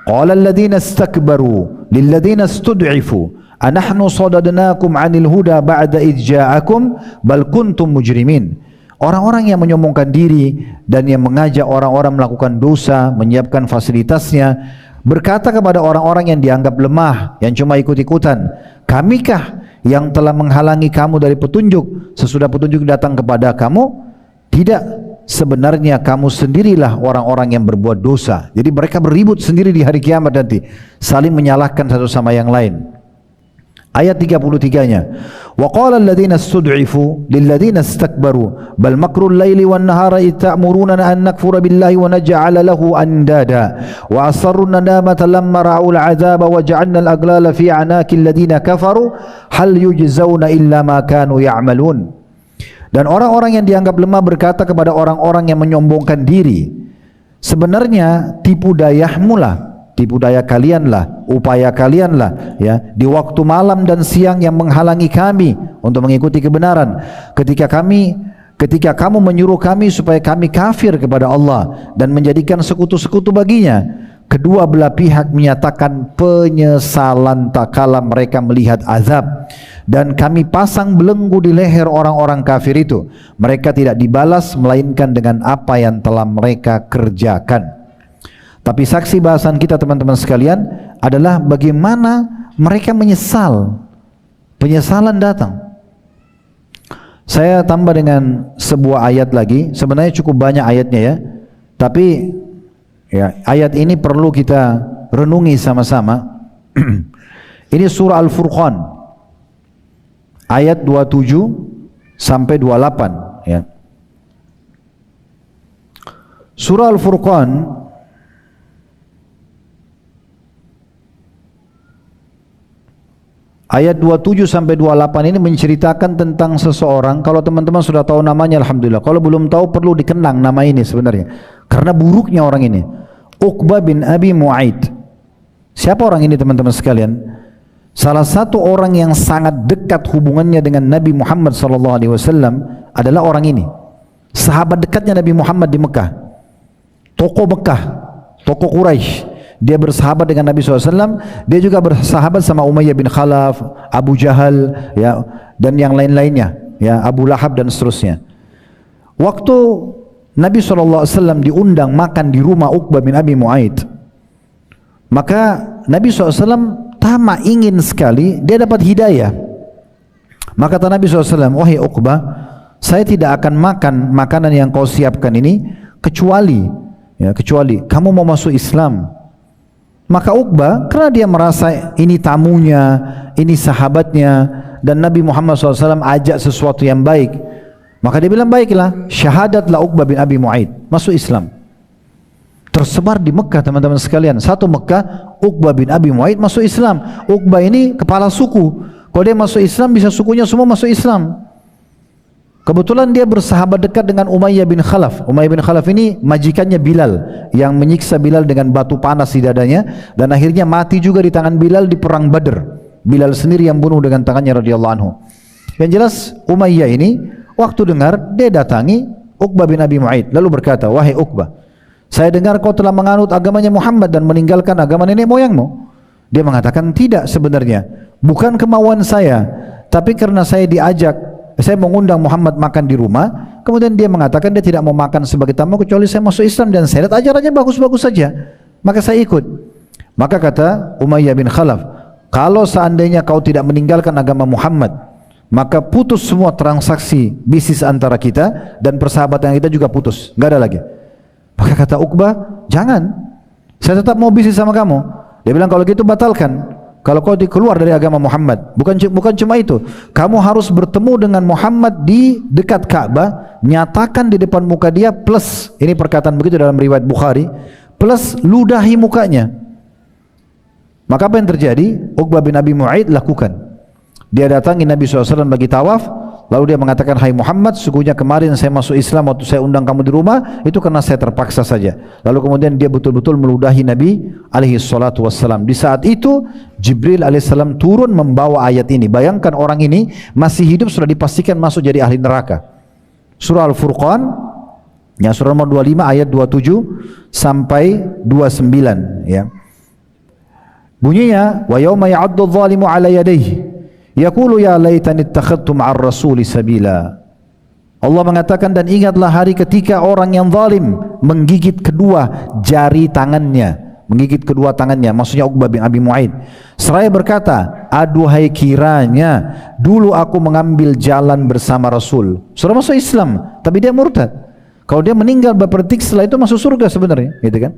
Speaker 1: qala alladziina istakbaru lil ladziina istud'ifu anahnu sadadnakum 'anil huda ba'da idz ja'akum bal kuntum mujrimin. Orang-orang yang menyombongkan diri dan yang mengajak orang-orang melakukan dosa, menyiapkan fasilitasnya, berkata kepada orang-orang yang dianggap lemah, yang cuma ikut-ikutan, kamikah yang telah menghalangi kamu dari petunjuk sesudah petunjuk datang kepada kamu? Tidak, sebenarnya kamu sendirilah orang-orang yang berbuat dosa. Jadi mereka berribut sendiri di hari kiamat nanti, saling menyalahkan satu sama yang lain. Ayat 33-nya, wa qala alladziina istud'ifu lil ladziina istakbaru bal makrul laili wan nahari id ta'muruna an nakfura billahi wa naj'ala lahu andada wa asarru nadamata lamma ra'ul 'adzaba wa ja'alna al aghlala fi a'naqi alladziina kafaru hal yujzauna illa ma kanu ya'malun. Dan orang-orang yang dianggap lemah berkata kepada orang-orang yang menyombongkan diri, sebenarnya tipu dayahmu lah, tipu daya kalianlah, upaya kalianlah ya di waktu malam dan siang yang menghalangi kami untuk mengikuti kebenaran. Ketika kamu menyuruh kami supaya kami kafir kepada Allah dan menjadikan sekutu-sekutu baginya, kedua belah pihak menyatakan penyesalan tak kala mereka melihat azab. Dan kami pasang belenggu di leher orang-orang kafir itu, mereka tidak dibalas melainkan dengan apa yang telah mereka kerjakan. Tapi saksi bahasan kita teman-teman sekalian adalah bagaimana mereka menyesal. Penyesalan datang. Saya tambah dengan sebuah ayat lagi. Sebenarnya cukup banyak ayatnya ya, tapi ya, ayat ini perlu kita renungi sama-sama. Ini surah Al-Furqan ayat 27 sampai 28 ya. Surah Al-Furqan ayat 27 sampai 28 ini menceritakan tentang seseorang. Kalau teman-teman sudah tahu namanya alhamdulillah. Kalau belum tahu perlu dikenang nama ini sebenarnya. Karena buruknya orang ini. Uqbah bin Abi Mu'aid. Siapa orang ini teman-teman sekalian? Salah satu orang yang sangat dekat hubungannya dengan Nabi Muhammad SAW adalah orang ini. Sahabat dekatnya Nabi Muhammad di Mekah. Tokoh Mekah, tokoh Quraisy. Dia bersahabat dengan Nabi SAW. Dia juga bersahabat sama Umayyah bin Khalaf, Abu Jahal, ya, dan yang lain-lainnya, ya, Abu Lahab dan seterusnya. Waktu Nabi SAW diundang makan di rumah Uqbah bin Abi Mu'aid, maka Nabi SAW tamak ingin sekali dia dapat hidayah. Maka kata Nabi SAW, wahai Uqbah, saya tidak akan makan makanan yang kau siapkan ini kecuali kamu mau masuk Islam. Maka Uqbah, karena dia merasa ini tamunya, ini sahabatnya, dan Nabi Muhammad SAW ajak sesuatu yang baik, maka dia bilang, baiklah, syahadatlah Uqbah bin Abi Mu'aid, masuk Islam. Tersebar di Mekah teman-teman sekalian. Satu Mekah, Uqbah bin Abi Mu'aid masuk Islam. Uqbah ini kepala suku. Kalau dia masuk Islam, bisa sukunya semua masuk Islam. Kebetulan dia bersahabat dekat dengan Umayyah bin Khalaf. Umayyah bin Khalaf ini majikannya Bilal, yang menyiksa Bilal dengan batu panas di dadanya, dan akhirnya mati juga di tangan Bilal di perang Badr. Bilal sendiri yang bunuh dengan tangannya radhiyallahu anhu. Yang jelas Umayyah ini waktu dengar, dia datangi Uqbah bin Abi Mu'aid lalu berkata, wahai Uqbah, saya dengar kau telah menganut agamanya Muhammad dan meninggalkan agama nenek moyangmu. Dia mengatakan, tidak sebenarnya, bukan kemauan saya, tapi karena saya diajak, saya mengundang Muhammad makan di rumah, kemudian dia mengatakan dia tidak mau makan sebagai tamu kecuali saya masuk Islam dan saya lihat ajarannya bagus-bagus saja, maka saya ikut. Maka kata Umayyah bin Khalaf, kalau seandainya kau tidak meninggalkan agama Muhammad, maka putus semua transaksi bisnis antara kita dan persahabatan kita juga putus, nggak ada lagi. Maka kata Uqbah, jangan, saya tetap mau bisnis sama kamu. Dia bilang, kalau gitu batalkan. Kalau kau keluar dari agama Muhammad, bukan cuma itu, kamu harus bertemu dengan Muhammad di dekat Ka'bah, nyatakan di depan muka dia, plus, ini perkataan begitu dalam riwayat Bukhari, plus ludahi mukanya. Maka apa yang terjadi? Uqbah bin Abi Mu'aid lakukan. Dia datangi Nabi SAW bagi tawaf, lalu dia mengatakan, hai Muhammad, sesungguhnya kemarin saya masuk Islam waktu saya undang kamu di rumah, itu karena saya terpaksa saja. Lalu kemudian dia betul-betul meludahi Nabi alaihi salatu wassalam. Di saat itu Jibril alaihissalam turun membawa ayat ini. Bayangkan orang ini masih hidup sudah dipastikan masuk jadi ahli neraka. Surah Al-Furqan, ya, surah nomor 25 ayat 27 sampai 29, ya. Bunyinya, wa yauma ya'addu adh-dhalimu 'ala yadayhi yaqulu ya laitani ittakhadtu ma'ar rasuli sabila. Allah mengatakan, dan ingatlah hari ketika orang yang zalim menggigit kedua jari tangannya, menggigit kedua tangannya, maksudnya Uqbah bin Abi Mu'aid, seraya berkata, aduhai kiranya dulu aku mengambil jalan bersama Rasul. Sudah masuk Islam tapi dia murtad. Kalau dia meninggal beberapa detik setelah itu masuk surga sebenarnya, gitu kan?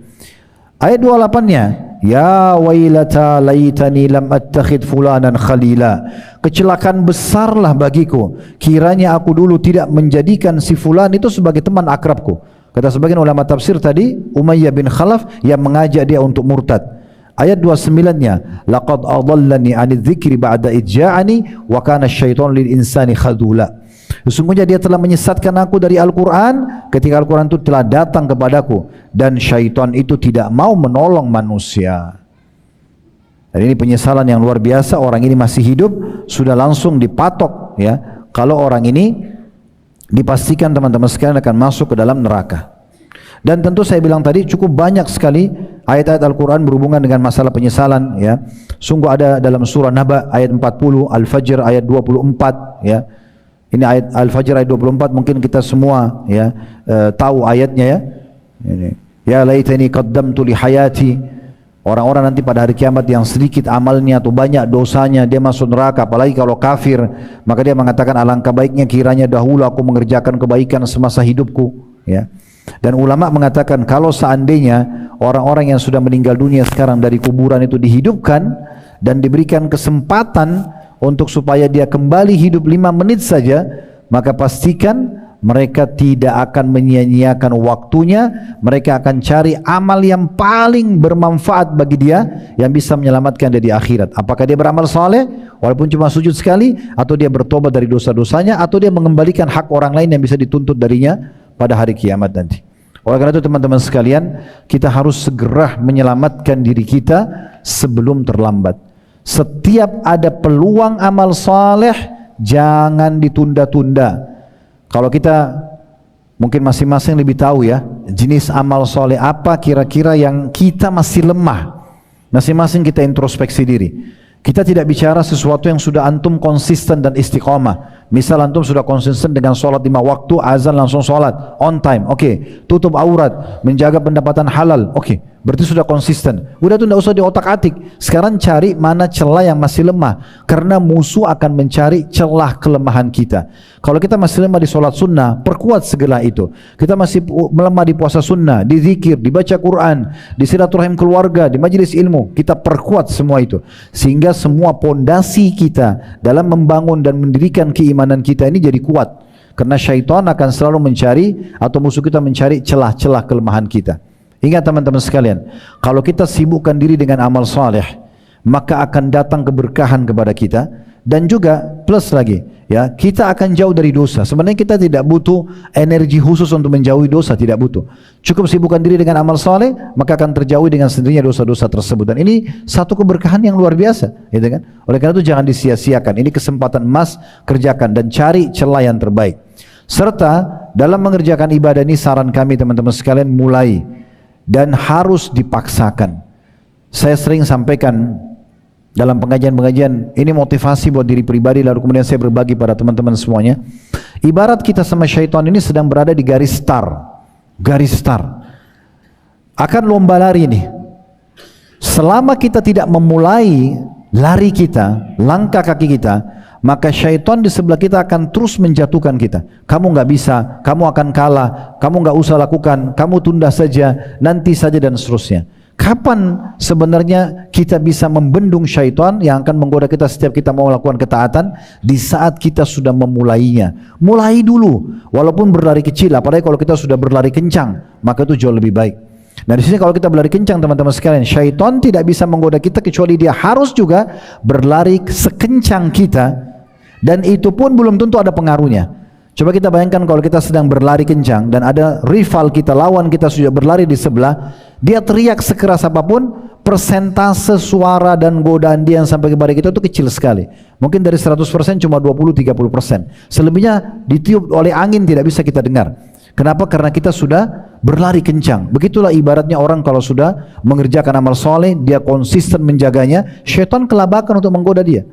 Speaker 1: Ayat 28-nya, ya wailata laitani lam attakhid fulanan khalila. Kecelakaan besarlah bagiku, kiranya aku dulu tidak menjadikan si fulan itu sebagai teman akrabku. Kata sebagian ulama tafsir tadi, Umayyah bin Khalaf yang mengajak dia untuk murtad. Ayat 29-nya, laqad adallani 'anil dzikri ba'da idja'ani wa kana asy-syaitanu lil insani khadula. Sesungguhnya dia telah menyesatkan aku dari Al-Quran ketika Al-Quran itu telah datang kepadaku, dan syaitan itu tidak mau menolong manusia. Dan ini penyesalan yang luar biasa. Orang ini masih hidup sudah langsung dipatok, ya. Kalau orang ini dipastikan teman-teman sekalian akan masuk ke dalam neraka. Dan tentu saya bilang tadi cukup banyak sekali ayat-ayat Al-Quran berhubungan dengan masalah penyesalan, ya. Sungguh ada dalam surah Naba ayat 40, Al-Fajr ayat 24, ya. Ini ayat Al-Fajr ayat 24, mungkin kita semua, ya, tahu ayatnya, ya. Ini, ya laitani qaddamtu li hayati. Orang-orang nanti pada hari kiamat yang sedikit amalnya atau banyak dosanya, dia masuk neraka, apalagi kalau kafir, maka dia mengatakan alangkah baiknya kiranya dahulu aku mengerjakan kebaikan semasa hidupku, ya. Dan ulama mengatakan kalau seandainya orang-orang yang sudah meninggal dunia sekarang dari kuburan itu dihidupkan dan diberikan kesempatan untuk supaya dia kembali hidup 5 menit saja, maka pastikan mereka tidak akan menyia-nyiakan waktunya. Mereka akan cari amal yang paling bermanfaat bagi dia, yang bisa menyelamatkan dia di akhirat. Apakah dia beramal saleh walaupun cuma sujud sekali, atau dia bertobat dari dosa-dosanya, atau dia mengembalikan hak orang lain yang bisa dituntut darinya pada hari kiamat nanti. Oleh karena itu teman-teman sekalian, kita harus segera menyelamatkan diri kita sebelum terlambat. Setiap ada peluang amal saleh, jangan ditunda-tunda. Kalau kita mungkin masing-masing lebih tahu, ya, jenis amal saleh apa kira-kira yang kita masih lemah. Masing-masing kita introspeksi diri. Kita tidak bicara sesuatu yang sudah antum konsisten dan istiqamah. Misal antum sudah konsisten dengan sholat 5 waktu, azan langsung sholat, on time, oke. Tutup aurat, menjaga pendapatan halal, oke. Berarti sudah konsisten. Udah tuh tidak usah diotak-atik. Sekarang cari mana celah yang masih lemah, karena musuh akan mencari celah kelemahan kita. Kalau kita masih lemah di sholat sunnah, perkuat segala itu. Kita masih melemah di puasa sunnah, di zikir, dibaca Quran, di silaturahim keluarga, di majelis ilmu, kita perkuat semua itu, sehingga semua pondasi kita dalam membangun dan mendirikan keimanan kita ini jadi kuat. Karena syaitan akan selalu mencari, atau musuh kita mencari celah-celah kelemahan kita. Ingat teman-teman sekalian, kalau kita sibukkan diri dengan amal saleh, maka akan datang keberkahan kepada kita, dan juga plus lagi, ya, kita akan jauh dari dosa. Sebenarnya kita tidak butuh energi khusus untuk menjauhi dosa, tidak butuh. Cukup sibukkan diri dengan amal saleh, maka akan terjauhi dengan sendirinya dosa-dosa tersebut. Dan ini satu keberkahan yang luar biasa, gitu kan? Oleh karena itu jangan disia-siakan. Ini kesempatan emas, kerjakan dan cari celah yang terbaik. Serta dalam mengerjakan ibadah ini, saran kami teman-teman sekalian, mulai dan harus dipaksakan. Saya sering sampaikan dalam pengajian-pengajian, ini motivasi buat diri pribadi, lalu kemudian saya berbagi pada teman-teman semuanya. Ibarat kita sama syaitan ini sedang berada di garis start. Garis start. Akan lomba lari nih. Selama kita tidak memulai lari kita, langkah kaki kita, maka syaitan di sebelah kita akan terus menjatuhkan kita. Kamu nggak bisa, kamu akan kalah, kamu nggak usah lakukan, kamu tunda saja, nanti saja, dan seterusnya. Kapan sebenarnya kita bisa membendung syaitan yang akan menggoda kita setiap kita mau melakukan ketaatan? Di saat kita sudah memulainya. Mulai dulu, walaupun berlari kecil, apalagi kalau kita sudah berlari kencang, maka itu jauh lebih baik. Nah di sini kalau kita berlari kencang teman-teman sekalian, syaitan tidak bisa menggoda kita kecuali dia harus juga berlari sekencang kita. Dan itu pun belum tentu ada pengaruhnya. Coba kita bayangkan kalau kita sedang berlari kencang dan ada rival kita, lawan kita sudah berlari di sebelah, dia teriak sekeras apapun, persentase suara dan godaan dia yang sampai kepada kita itu kecil sekali. Mungkin dari 100% cuma 20-30%. Selebihnya ditiup oleh angin, tidak bisa kita dengar. Kenapa? Karena kita sudah berlari kencang. Begitulah ibaratnya orang kalau sudah mengerjakan amal soleh, dia konsisten menjaganya, syaitan kelabakan untuk menggoda dia.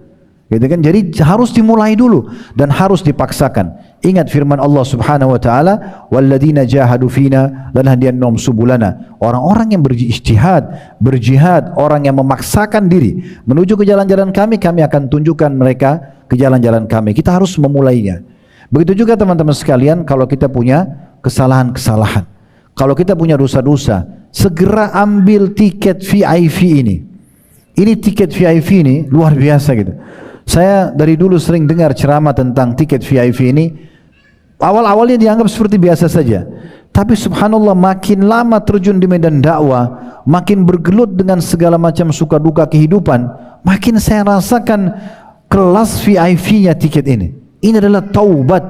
Speaker 1: Gitu kan? Jadi harus dimulai dulu dan harus dipaksakan. Ingat firman Allah Subhanahu wa taala, "Walladzina jahadu fina lanahdiyannahum subulana." Orang-orang yang berijtihad, berjihad, orang yang memaksakan diri menuju ke jalan-jalan kami, kami akan tunjukkan mereka ke jalan-jalan kami. Kita harus memulainya. Begitu juga teman-teman sekalian, kalau kita punya kesalahan-kesalahan. Kalau kita punya dosa-dosa, segera ambil tiket VIP ini. Ini tiket VIP ini luar biasa gitu. Saya dari dulu sering dengar ceramah tentang tiket VIP ini. Awal-awalnya dianggap seperti biasa saja. Tapi subhanallah makin lama terjun di medan dakwah, makin bergelut dengan segala macam suka duka kehidupan, makin saya rasakan kelas VIP-nya tiket ini. Ini adalah taubat.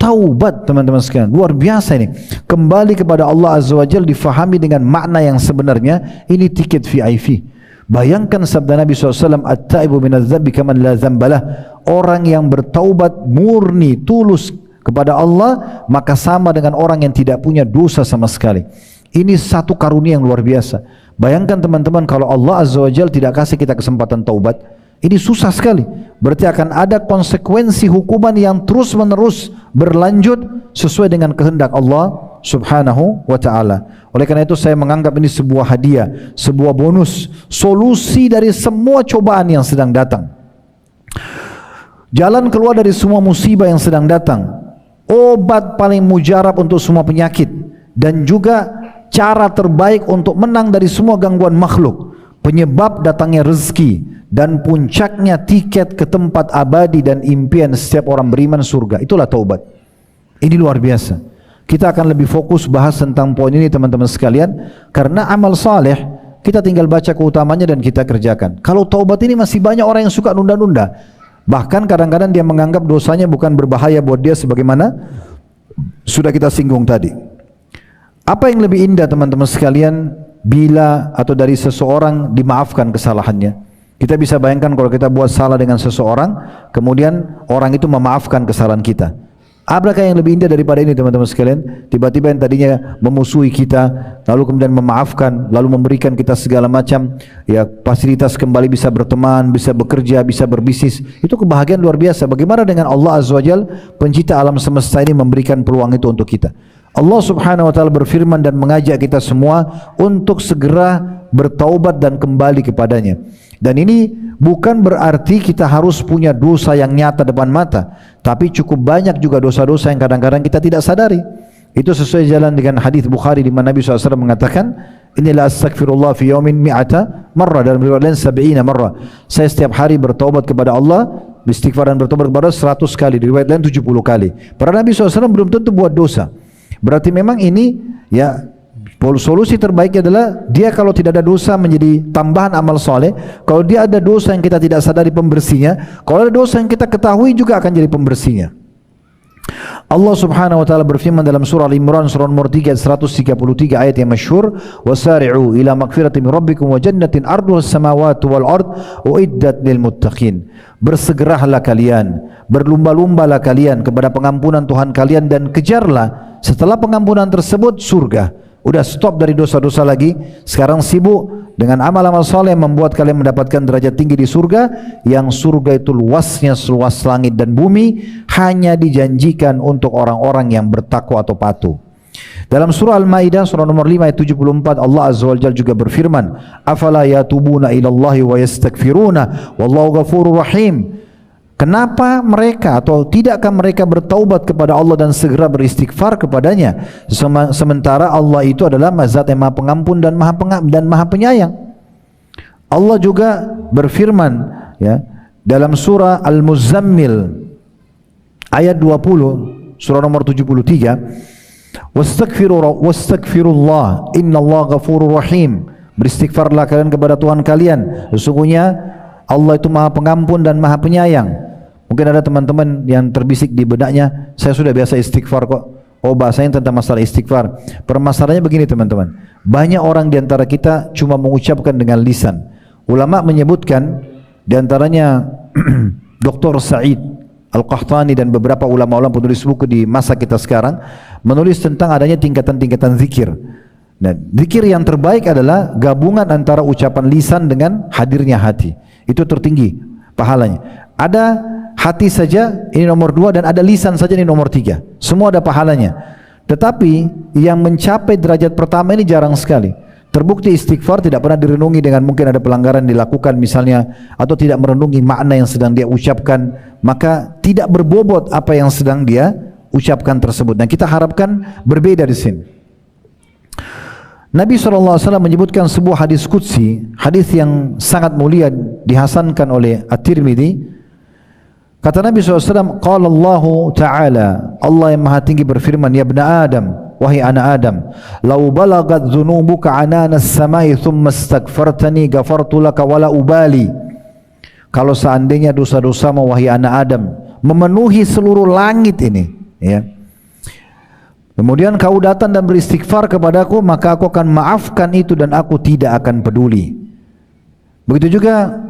Speaker 1: Taubat teman-teman sekalian, luar biasa ini. Kembali kepada Allah Azza wa Jalla difahami dengan makna yang sebenarnya, ini tiket VIP. Bayangkan sabda Nabi SAW, At-taibu minadz-dzambi kaman la dzambalah. Orang yang bertaubat murni, tulus kepada Allah, maka sama dengan orang yang tidak punya dosa sama sekali. Ini satu karunia yang luar biasa. Bayangkan teman-teman, kalau Allah Azza wa Jalla tidak kasih kita kesempatan taubat, ini susah sekali. Berarti akan ada konsekuensi hukuman yang terus menerus berlanjut sesuai dengan kehendak Allah Subhanahu wa ta'ala. Oleh karena itu saya menganggap ini sebuah hadiah, sebuah bonus, solusi dari semua cobaan yang sedang datang, jalan keluar dari semua musibah yang sedang datang, obat paling mujarab untuk semua penyakit, dan juga cara terbaik untuk menang dari semua gangguan makhluk, penyebab datangnya rezeki, dan puncaknya tiket ke tempat abadi dan impian setiap orang beriman, surga. Itulah taubat. Ini luar biasa. Kita akan lebih fokus bahas tentang poin ini teman-teman sekalian, karena amal saleh kita tinggal baca keutamanya dan kita kerjakan. Kalau taubat ini masih banyak orang yang suka nunda-nunda. Bahkan kadang-kadang dia menganggap dosanya bukan berbahaya buat dia, sebagaimana sudah kita singgung tadi. Apa yang lebih indah teman-teman sekalian bila atau dari seseorang dimaafkan kesalahannya? Kita bisa bayangkan kalau kita buat salah dengan seseorang, kemudian orang itu memaafkan kesalahan kita. Apakah yang lebih indah daripada ini teman-teman sekalian? Tiba-tiba yang tadinya memusuhi kita, lalu kemudian memaafkan, lalu memberikan kita segala macam ya fasilitas, kembali bisa berteman, bisa bekerja, bisa berbisnis. Itu kebahagiaan luar biasa. Bagaimana dengan Allah Azza wa Jalla, pencipta alam semesta ini, memberikan peluang itu untuk kita? Allah Subhanahu wa ta'ala berfirman dan mengajak kita semua untuk segera bertaubat dan kembali kepadanya. Dan ini bukan berarti kita harus punya dosa yang nyata depan mata, tapi cukup banyak juga dosa-dosa yang kadang-kadang kita tidak sadari. Itu sesuai jalan dengan hadis Bukhari di mana Nabi SAW mengatakan, inilah astaghfirullah fi yaumin mi'ata marrah, dalam riwayat lain 70 marrah. Saya setiap hari bertaubat kepada Allah, beristighfar dan bertobat kepada Allah 100 kali, di riwayat lain 70 kali. Para Nabi SAW belum tentu buat dosa. Berarti memang ini ya solusi terbaiknya adalah dia kalau tidak ada dosa menjadi tambahan amal soleh. Kalau dia ada dosa yang kita tidak sadari pembersihnya, kalau ada dosa yang kita ketahui juga akan jadi pembersihnya. Allah Subhanahu wa ta'ala berfirman dalam surah Al-Imran surah nomor 3 133 ayat yang masyhur, wasari'u ila magfiratin min rabbikum wa jannatin arduhas samawati wal ard uiddat lil muttaqin. Bersegeralah kalian, berlumba-lumbalah kalian kepada pengampunan Tuhan kalian, dan kejarlah setelah pengampunan tersebut surga. Udah stop dari dosa-dosa lagi, sekarang sibuk dengan amal-amal soleh yang membuat kalian mendapatkan derajat tinggi di surga, yang surga itu luasnya seluas langit dan bumi, hanya dijanjikan untuk orang-orang yang bertakwa atau patuh. Dalam surah Al-Maidah surah nomor 5 ayat 74, Allah Azza wa Jalla juga berfirman, afala yatubuna ilallahi wa yastaghfiruna wallahu ghafurur rahim. Kenapa mereka atau tidakkah mereka bertaubat kepada Allah dan segera beristighfar kepadanya, sementara Allah itu adalah Zat yang Maha Pengampun dan Maha Penyayang. Allah juga berfirman ya dalam surah Al-Muzammil ayat 20 surah nomor 73, wastaghfirullah innallaha ghafurur rahim. Beristighfarlah kalian kepada Tuhan kalian, sesungguhnya Allah itu Maha Pengampun dan Maha Penyayang. Mungkin ada teman-teman yang terbisik di benaknya, saya sudah biasa istighfar kok. Oh, bahasanya tentang masalah istighfar. Permasalahannya begini teman-teman, banyak orang di antara kita cuma mengucapkan dengan lisan. Ulama menyebutkan di antaranya Dr. Sa'id Al-Qahtani dan beberapa ulama-ulama penulis buku di masa kita sekarang menulis tentang adanya tingkatan-tingkatan zikir. Nah, zikir yang terbaik adalah gabungan antara ucapan lisan dengan hadirnya hati. Itu tertinggi pahalanya. Ada hati saja, ini nomor 2, dan ada lisan saja, ini nomor 3. Semua ada pahalanya. Tetapi yang mencapai derajat pertama ini jarang sekali. Terbukti istighfar tidak pernah direnungi dengan mungkin ada pelanggaran dilakukan misalnya, atau tidak merenungi makna yang sedang dia ucapkan, maka tidak berbobot apa yang sedang dia ucapkan tersebut. Dan kita harapkan berbeda di sini. Nabi SAW menyebutkan sebuah hadis qudsi, hadis yang sangat mulia, dihasankan oleh At-Tirmidzi. Kata Nabi SAW, Qala Allah Ta'ala, Allah yang maha tinggi berfirman, Ya ibna Adam, wahai anak Adam, Lau balagat dhunubuka anana as-samai thumma astaghfartani ghafartu laka wala ubali. Kalau seandainya dosa-dosamu wahai anak Adam memenuhi seluruh langit ini, ya, kemudian kau datang dan beristighfar kepadaku, maka aku akan maafkan itu dan aku tidak akan peduli. Begitu juga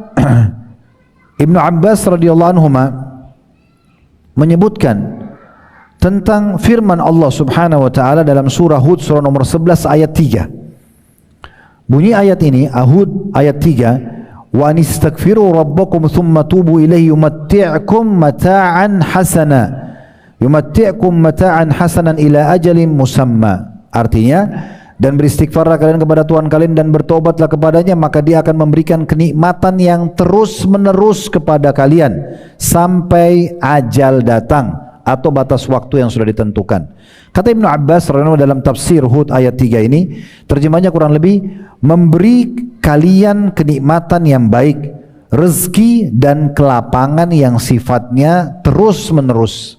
Speaker 1: Ibnu Abbas radhiyallahu anhuma menyebutkan tentang firman Allah Subhanahu wa taala dalam surah Hud surah nomor 11 ayat 3. Bunyi ayat ini, Hud ayat 3, wa anistaghfiru rabbakum thumma tubu ilaihi yumatti'kum mata'an hasanan ila ajalin musamma. Artinya, dan beristighfarlah kalian kepada Tuhan kalian dan bertobatlah kepadanya, maka Dia akan memberikan kenikmatan yang terus menerus kepada kalian sampai ajal datang atau batas waktu yang sudah ditentukan. Kata Ibnu Abbas dalam tafsir Hud ayat 3 ini, terjemahnya kurang lebih memberi kalian kenikmatan yang baik, rezeki dan kelapangan yang sifatnya terus menerus.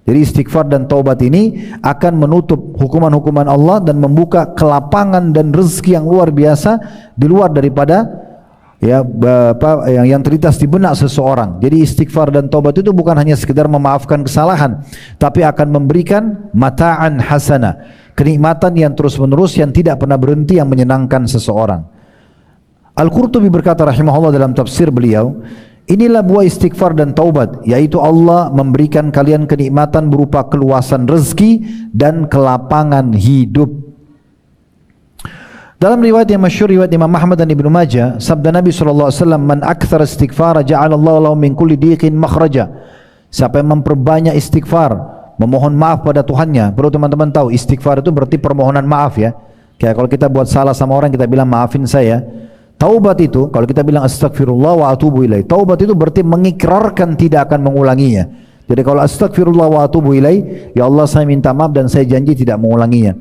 Speaker 1: Jadi istighfar dan taubat ini akan menutup hukuman-hukuman Allah dan membuka kelapangan dan rezeki yang luar biasa di luar daripada yang terlintas di benak seseorang. Jadi istighfar dan taubat itu bukan hanya sekedar memaafkan kesalahan, tapi akan memberikan mata'an hasana, kenikmatan yang terus menerus yang tidak pernah berhenti yang menyenangkan seseorang. Al-Qurtubi berkata rahimahullah dalam tafsir beliau, inilah buah istighfar dan taubat, yaitu Allah memberikan kalian kenikmatan berupa keluasan rezeki dan kelapangan hidup. Dalam riwayat yang masyhur, riwayat Imam Ahmad dan Ibnu Majah, sabda Nabi SAW, Man akthar istighfar ja'alallahu lahu min kulli diqin makhraja. Siapa yang memperbanyak istighfar, memohon maaf pada Tuhannya. Perlu teman-teman tahu, istighfar itu berarti permohonan maaf, ya. Kayak kalau kita buat salah sama orang, kita bilang maafin saya. Taubat itu, kalau kita bilang astagfirullah wa atubu ilaih, taubat itu berarti mengikrarkan tidak akan mengulanginya. Jadi kalau astagfirullah wa atubu ilaih, ya Allah saya minta maaf dan saya janji tidak mengulanginya.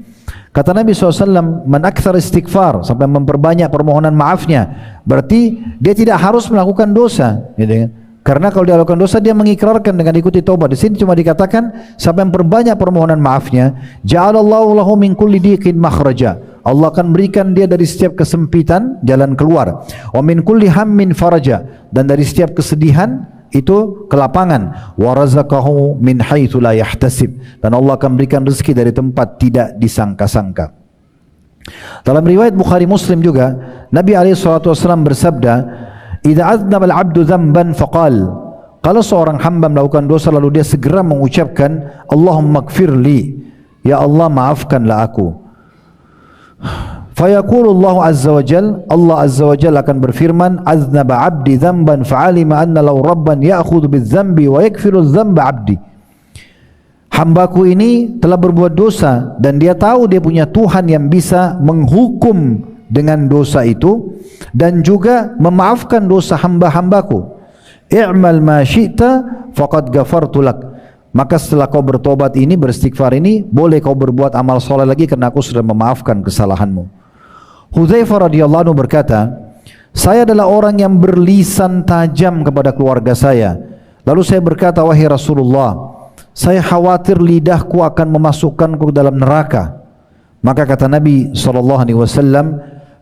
Speaker 1: Kata Nabi SAW, man akthar istighfar, sampai memperbanyak permohonan maafnya, berarti dia tidak harus melakukan dosa, gitu kan? Karena kalau dia lakukan dosa, dia mengikrarkan dengan ikuti taubat. Di sini cuma dikatakan sampai memperbanyak permohonan maafnya, ja'alallahu lahu min kulli diqin makhraja. Allah akan berikan dia dari setiap kesempitan jalan keluar. Wa min kulli hammin faraja, dan dari setiap kesedihan itu kelapangan. Wa razaqahu min haitsu la yahtasib, dan Allah akan berikan rezeki dari tempat tidak disangka-sangka. Dalam riwayat Bukhari Muslim juga, Nabi SAW bersabda, idza aznaba al-'abdu dzamban faqal, kalau seorang hamba melakukan dosa lalu dia segera mengucapkan Allahumma ighfirli, ya Allah maafkanlah aku. Fayaqulu Allah azza wa jal, Allah azza wa jal akan berfirman, aznaba 'abdi dzamban fa'alima anna law rabban ya'khudhu bidzambi wa yakfiru dzamba 'abdi. Hambaku ini telah berbuat dosa dan dia tahu dia punya Tuhan yang bisa menghukum dengan dosa itu dan juga memaafkan dosa hamba-hambaku. I'mal ma syi'ta faqad ghafartu lak. Maka setelah kau bertobat ini, beristighfar ini, boleh kau berbuat amal soleh lagi karena aku sudah memaafkan kesalahanmu. Hudzaifah radhiyallahu anhu berkata, saya adalah orang yang berlisan tajam kepada keluarga saya. Lalu saya berkata, wahai Rasulullah, saya khawatir lidahku akan memasukkanku ke dalam neraka. Maka kata Nabi SAW,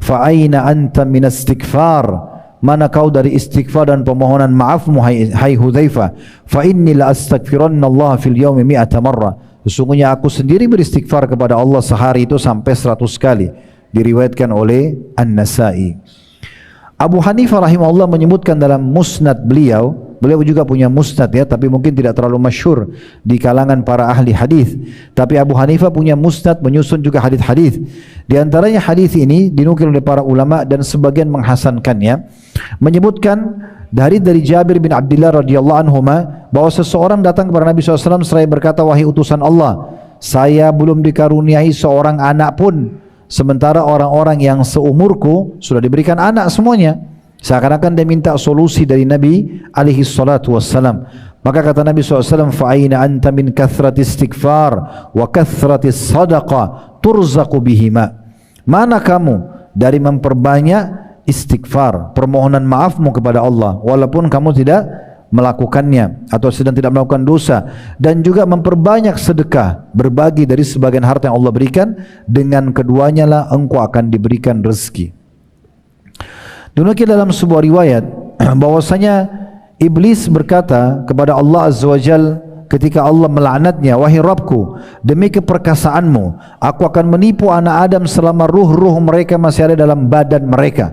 Speaker 1: fa aina anta min istighfar, mana kau dari istighfar dan permohonan maafmu hai Hudzaifah? Fa inni la astaghfiranna Allah fil yaumi mi'ata marrah. Sesungguhnya aku sendiri beristighfar kepada Allah sehari itu sampai 100 kali. Diriwayatkan oleh An-Nasa'i. Abu Hanifah rahimahullah menyebutkan dalam musnad beliau, beliau juga punya musnad ya, tapi mungkin tidak terlalu masyhur di kalangan para ahli hadis. Tapi Abu Hanifah punya musnad menyusun juga hadis-hadis. Di antaranya hadis ini dinukil oleh para ulama dan sebagian menghasankannya, menyebutkan dari Jabir bin Abdullah radhiyallahu anhuma bahwa seseorang datang kepada Nabi SAW seraya berkata, wahai utusan Allah, saya belum dikaruniai seorang anak pun, sementara orang-orang yang seumurku sudah diberikan anak semuanya. Seakan-akan dia minta solusi dari Nabi alaihi salatu wassalam. Maka kata Nabi SAW, fa'aina anta min kathrati istighfar wa kathrati sadaqah turzaqu bihima. Mana kamu dari memperbanyak istighfar, permohonan maafmu kepada Allah walaupun kamu tidak melakukannya atau sedang tidak melakukan dosa, dan juga memperbanyak sedekah, berbagi dari sebagian harta yang Allah berikan, dengan keduanya lah engkau akan diberikan rezeki. Dinukil dalam sebuah riwayat bahwasanya Iblis berkata kepada Allah Azza wa Jal ketika Allah melaknatnya, wahai Rabbku, demi keperkasaanmu aku akan menipu anak Adam selama ruh-ruh mereka masih ada dalam badan mereka.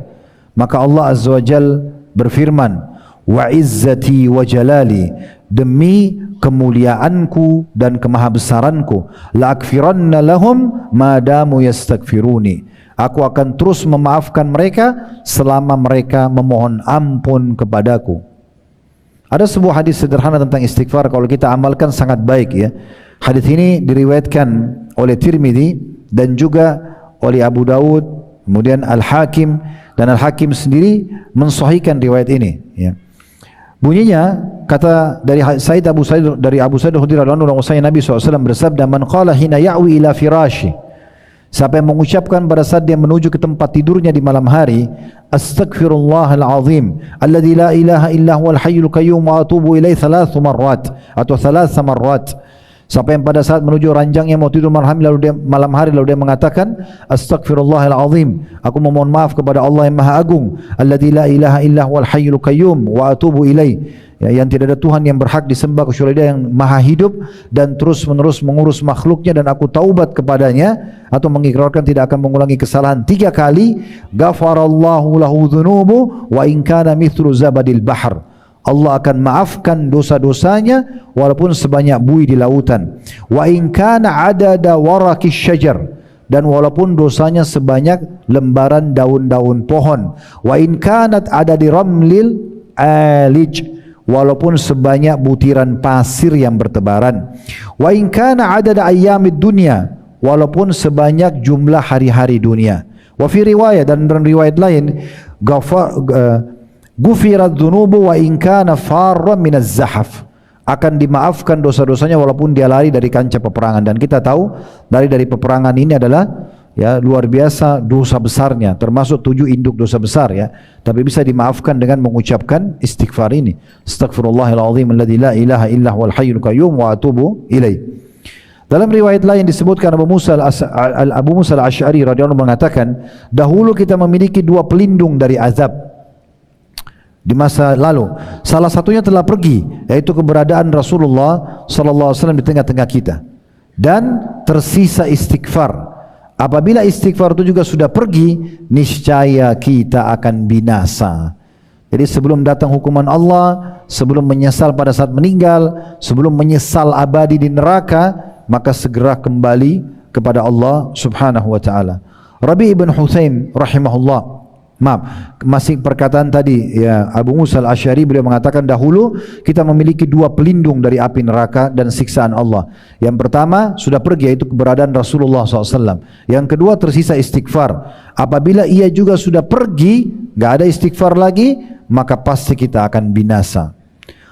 Speaker 1: Maka Allah Azza wa Jal berfirman, wa izzati wa jalali, demi kemuliaanku dan kemahabesaranku, la akfiranna lahum madamu yastaghfiruni, aku akan terus memaafkan mereka selama mereka memohon ampun kepadaku. Ada sebuah hadis sederhana tentang istighfar, kalau kita amalkan sangat baik ya. Hadis ini diriwayatkan oleh Tirmidzi dan juga oleh Abu Dawud, kemudian Al-Hakim, dan Al-Hakim sendiri mensahihkan riwayat ini ya. Bunyinya, kata dari Said Abu Sa'id, dari Abu Sa'id Al-Khudri radhiyallahu anhu, Nabi SAW bersabda, man qala hina ya'wi ila firashi, siapa yang mengucapkan pada saat dia menuju ke tempat tidurnya di malam hari, astaghfirullahal azim alladzi la ilaha illa huwal hayyul qayyum wa atubu ilaihi 3 marrat atau 3 marrat. Siapa yang pada saat menuju ranjangnya mau tidur malam hari lalu dia mengatakan astaghfirullahal azim, aku memohon maaf kepada Allah yang Maha Agung, alladzi la ilaha illa huwal hayyul qayyum wa atubu ilaihi, ya, yang tidak ada Tuhan yang berhak disembah kecuali Dia yang Maha hidup dan terus menerus mengurus makhluknya, dan aku taubat kepadanya, atau mengikrarkan tidak akan mengulangi kesalahan 3 kali, ghafarallahu lahu dzunubu wa in kana mithlu zabadil bahr, Allah akan maafkan dosa-dosanya walaupun sebanyak buih di lautan, wa in kana adada warakis syajar, dan walaupun dosanya sebanyak lembaran daun-daun pohon, wa in kanat adadi ramlil alij, walaupun sebanyak butiran pasir yang bertebaran, wa in kana adada ayyamid dunya, walaupun sebanyak jumlah hari-hari dunia. Wa fi riwayat, dan dalam riwayat lain, gufirat dzunubu wa in kana farra minaz zahaf, akan dimaafkan dosa-dosanya walaupun dia lari dari kancah peperangan. Dan kita tahu dari peperangan ini adalah ya luar biasa dosa besarnya, termasuk 7 induk dosa besar ya, tapi bisa dimaafkan dengan mengucapkan istighfar ini, astaghfirullahal azim alladzi la ilaha illa huwal hayyul qayyum wa atubu ilaihi. Dalam riwayat lain disebutkan Abu Musa al-Asy'ari radhiyallahu anhu mengatakan, dahulu kita memiliki 2 pelindung dari azab di masa lalu. Salah satunya telah pergi, yaitu keberadaan Rasulullah sallallahu alaihi wasallam di tengah-tengah kita, dan tersisa istighfar. Apabila istighfar itu juga sudah pergi, niscaya kita akan binasa. Jadi sebelum datang hukuman Allah, sebelum menyesal pada saat meninggal, sebelum menyesal abadi di neraka, maka segera kembali kepada Allah subhanahu wa ta'ala. Rabi ibn Hutsaim rahimahullah, masih perkataan tadi ya Abu Musa al-Asy'ari, beliau mengatakan dahulu kita memiliki 2 pelindung dari api neraka dan siksaan Allah. Yang pertama sudah pergi, yaitu keberadaan Rasulullah SAW. Yang kedua tersisa istighfar. Apabila ia juga sudah pergi, enggak ada istighfar lagi, maka pasti kita akan binasa.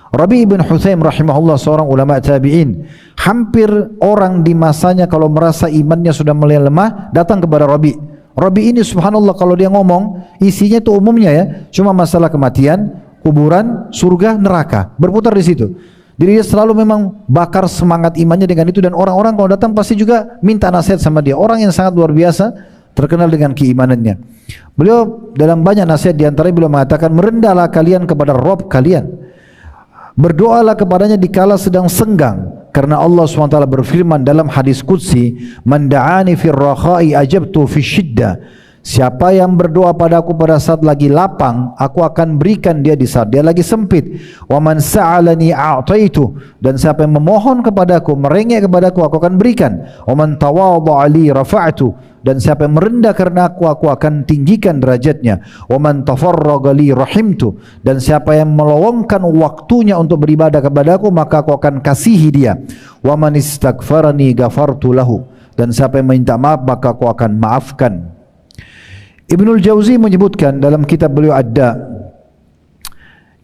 Speaker 1: Rabi ibn Hutsaim rahimahullah, seorang ulama tabi'in, hampir orang di masanya kalau merasa imannya sudah mulai lemah datang kepada Rabi. Rabi ini subhanallah kalau dia ngomong isinya itu umumnya ya, cuma masalah kematian, kuburan, surga, neraka, berputar di situ. Jadi dia selalu memang bakar semangat imannya dengan itu, dan orang-orang kalau datang pasti juga minta nasihat sama dia. Orang yang sangat luar biasa, terkenal dengan keimanannya. Beliau dalam banyak nasihat diantaranya beliau mengatakan, merendahlah kalian kepada Rabb kalian, berdoalah kepadanya dikala sedang senggang, karena Allah SWT berfirman dalam hadis qudsi, man da'ani fir rakha'i ajabtu fi syiddah, siapa yang berdoa padaku pada saat lagi lapang, aku akan berikan dia di saat dia lagi sempit. Wa man sa'alani a'taitu, dan siapa yang memohon kepadaku, merengek kepadaku, aku akan berikan. Wa man tawadha'a li rafa'tu, dan siapa yang merendah karena aku akan tinggikan derajatnya. Wa man tafarraga li rahimtu, dan siapa yang melowongkan waktunya untuk beribadah kepadaku, maka aku akan kasihi dia. Wa man istaghfarani ghafartu lahu, dan siapa yang minta maaf maka aku akan maafkan. Ibnul Jauzi menyebutkan dalam kitab beliau Ad-Da,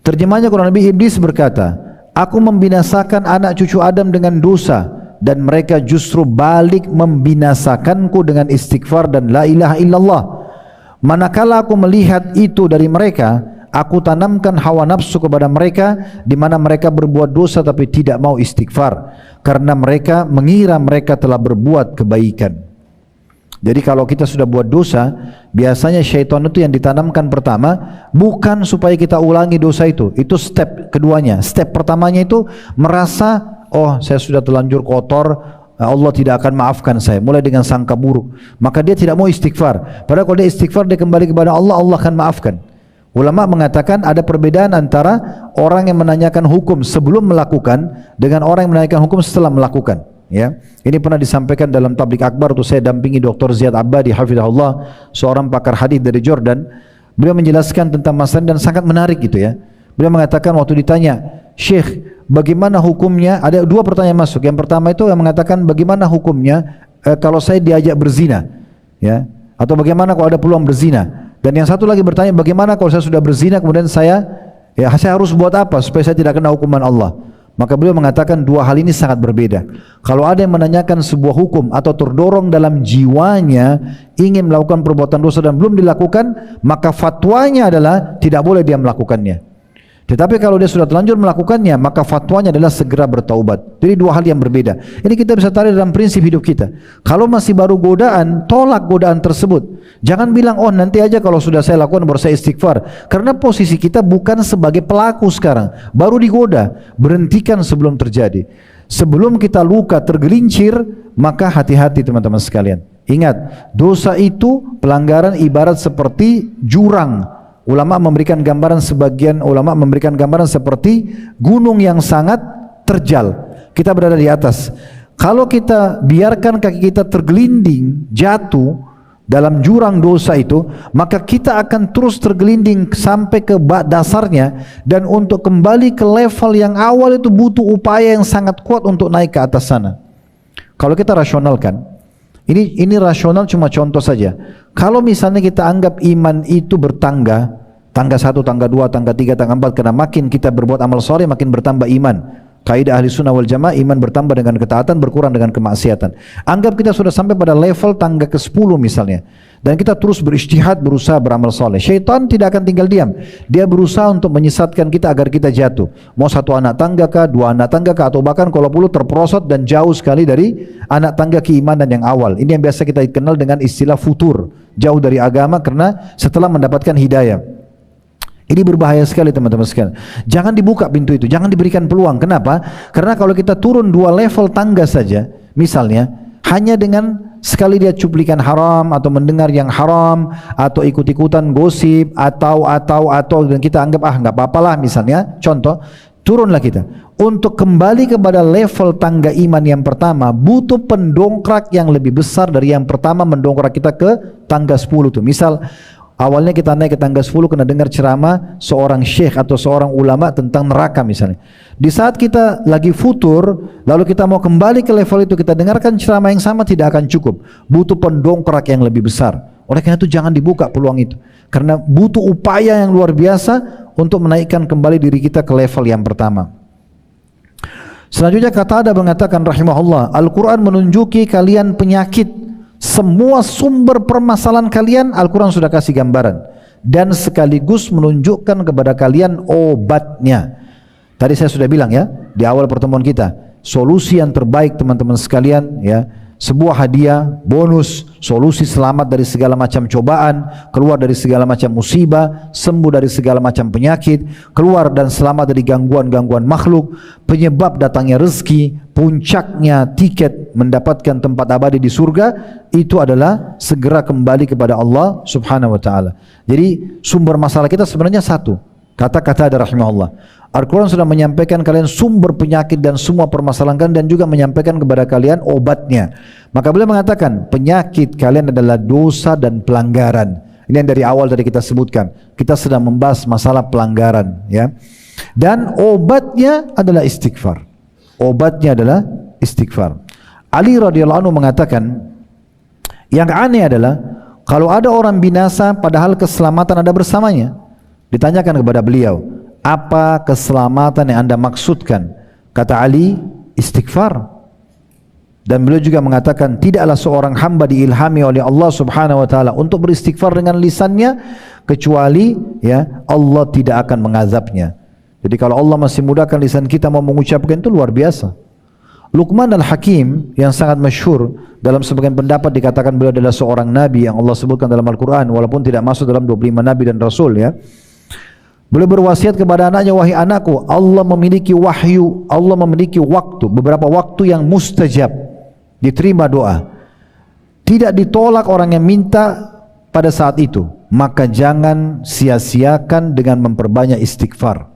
Speaker 1: terjemahnya kurang lebih, iblis berkata, Aku membinasakan anak cucu Adam dengan dosa, dan mereka justru balik membinasakanku dengan istighfar dan la ilaha illallah. Manakala aku melihat itu dari mereka, aku tanamkan hawa nafsu kepada mereka, di mana mereka berbuat dosa tapi tidak mau istighfar, karena mereka mengira mereka telah berbuat kebaikan. Jadi kalau kita sudah buat dosa, biasanya syaitan itu yang ditanamkan pertama, bukan supaya kita ulangi dosa itu step keduanya. Step pertamanya itu merasa, oh saya sudah terlanjur kotor, Allah tidak akan maafkan saya, mulai dengan sangka buruk. Maka dia tidak mau istighfar. Padahal kalau dia istighfar, dia kembali kepada Allah, Allah akan maafkan. Ulama mengatakan ada perbedaan antara orang yang menanyakan hukum sebelum melakukan dengan orang yang menanyakan hukum setelah melakukan. Ya, ini pernah disampaikan dalam tablik akbar. Itu saya dampingi Dr. Ziyad Abbadi hafizahullah, seorang pakar hadis dari Jordan. Beliau menjelaskan tentang masalah dan sangat menarik gitu ya. Beliau mengatakan waktu ditanya, Syekh, bagaimana hukumnya? Ada dua pertanyaan masuk. Yang pertama itu yang mengatakan bagaimana hukumnya kalau saya diajak berzina, ya, atau bagaimana kalau ada peluang berzina. Dan yang satu lagi bertanya, bagaimana kalau saya sudah berzina kemudian saya harus buat apa supaya saya tidak kena hukuman Allah? Maka beliau mengatakan dua hal ini sangat berbeda. Kalau ada yang menanyakan sebuah hukum atau terdorong dalam jiwanya ingin melakukan perbuatan dosa dan belum dilakukan, maka fatwanya adalah tidak boleh dia melakukannya. Tetapi kalau dia sudah terlanjur melakukannya, maka fatwanya adalah segera bertaubat. Jadi dua hal yang berbeda. Ini kita bisa tarik dalam prinsip hidup kita. Kalau masih baru godaan, tolak godaan tersebut. Jangan bilang, oh nanti aja kalau sudah saya lakukan baru saya istighfar. Karena posisi kita bukan sebagai pelaku sekarang, baru digoda. Berhentikan sebelum terjadi. Sebelum kita luka tergelincir, maka hati-hati teman-teman sekalian. Ingat, dosa itu pelanggaran ibarat seperti jurang. Ulama memberikan gambaran, sebagian ulama memberikan gambaran seperti gunung yang sangat terjal. Kita berada di atas. Kalau kita biarkan kaki kita tergelinding, jatuh dalam jurang dosa itu, maka kita akan terus tergelinding sampai ke dasarnya, dan untuk kembali ke level yang awal itu butuh upaya yang sangat kuat untuk naik ke atas sana. Kalau kita rasionalkan, ini rasional cuma contoh saja. Kalau misalnya kita anggap iman itu bertangga, tangga 1, tangga 2, tangga 3, tangga 4, karena makin kita berbuat amal soleh makin bertambah iman. Kaidah ahli sunnah wal jamaah, iman bertambah dengan ketaatan, berkurang dengan kemaksiatan. Anggap kita sudah sampai pada level tangga ke-10 misalnya, dan kita terus berijtihad, berusaha beramal soleh. Syaitan tidak akan tinggal diam. Dia berusaha untuk menyesatkan kita agar kita jatuh. Mau 1 anak tangga kah, 2 anak tangga kah, atau bahkan kalau perlu terperosot dan jauh sekali dari anak tangga keimanan yang awal. Ini yang biasa kita kenal dengan istilah futur, jauh dari agama karena setelah mendapatkan hidayah. Ini berbahaya sekali teman-teman sekalian. Jangan dibuka pintu itu, jangan diberikan peluang. Kenapa? Karena kalau kita turun 2 level tangga saja, misalnya hanya dengan sekali dia cuplikan haram atau mendengar yang haram atau ikut-ikutan gosip atau dan kita anggap nggak apa-apalah misalnya, contoh, turunlah kita. Untuk kembali kepada level tangga iman yang pertama butuh pendongkrak yang lebih besar dari yang pertama mendongkrak kita ke tangga 10 tuh. Misal awalnya kita naik ke tangga 10 kena dengar ceramah seorang syekh atau seorang ulama tentang neraka misalnya. Di saat kita lagi futur, lalu kita mau kembali ke level itu, kita dengarkan ceramah yang sama, tidak akan cukup. Butuh pendongkrak yang lebih besar. Oleh karena itu jangan dibuka peluang itu. Karena butuh upaya yang luar biasa untuk menaikkan kembali diri kita ke level yang pertama. Selanjutnya Qatadah mengatakan rahimahullah, Al-Quran menunjuki kalian penyakit. Semua sumber permasalahan kalian Al-Quran sudah kasih gambaran, dan sekaligus menunjukkan kepada kalian obatnya. Tadi saya sudah bilang ya di awal pertemuan kita, solusi yang terbaik teman-teman sekalian ya, sebuah hadiah, bonus, solusi selamat dari segala macam cobaan, keluar dari segala macam musibah, sembuh dari segala macam penyakit, keluar dan selamat dari gangguan-gangguan makhluk, penyebab datangnya rezeki, puncaknya tiket mendapatkan tempat abadi di surga, itu adalah segera kembali kepada Allah subhanahu wa ta'ala. Jadi sumber masalah kita sebenarnya satu, kata-kata dari rahimahullah. Al-Quran sudah menyampaikan kalian sumber penyakit dan semua permasalahan dan juga menyampaikan kepada kalian obatnya. Maka beliau mengatakan penyakit kalian adalah dosa dan pelanggaran. Ini yang dari awal tadi kita sebutkan. Kita sedang membahas masalah pelanggaran ya. Dan obatnya adalah istighfar. Obatnya adalah istighfar. Ali radhiyallahu anhu mengatakan, yang aneh adalah kalau ada orang binasa padahal keselamatan ada bersamanya. Ditanyakan kepada beliau, apa keselamatan yang Anda maksudkan? Kata Ali, istighfar. Dan beliau juga mengatakan, tidaklah seorang hamba diilhami oleh Allah Subhanahu wa taala untuk beristighfar dengan lisannya kecuali ya Allah tidak akan mengazabnya. Jadi kalau Allah masih mudahkan lisan kita mau mengucapkan, itu luar biasa. Luqman al-Hakim yang sangat masyhur, dalam sebagian pendapat dikatakan beliau adalah seorang nabi yang Allah sebutkan dalam Al-Quran, walaupun tidak masuk dalam 25 nabi dan rasul ya. Beliau berwasiat kepada anaknya, wahai anakku, Allah memiliki wahyu, Allah memiliki waktu, beberapa waktu yang mustajab, diterima doa, tidak ditolak orang yang minta pada saat itu. Maka jangan sia-siakan dengan memperbanyak istighfar.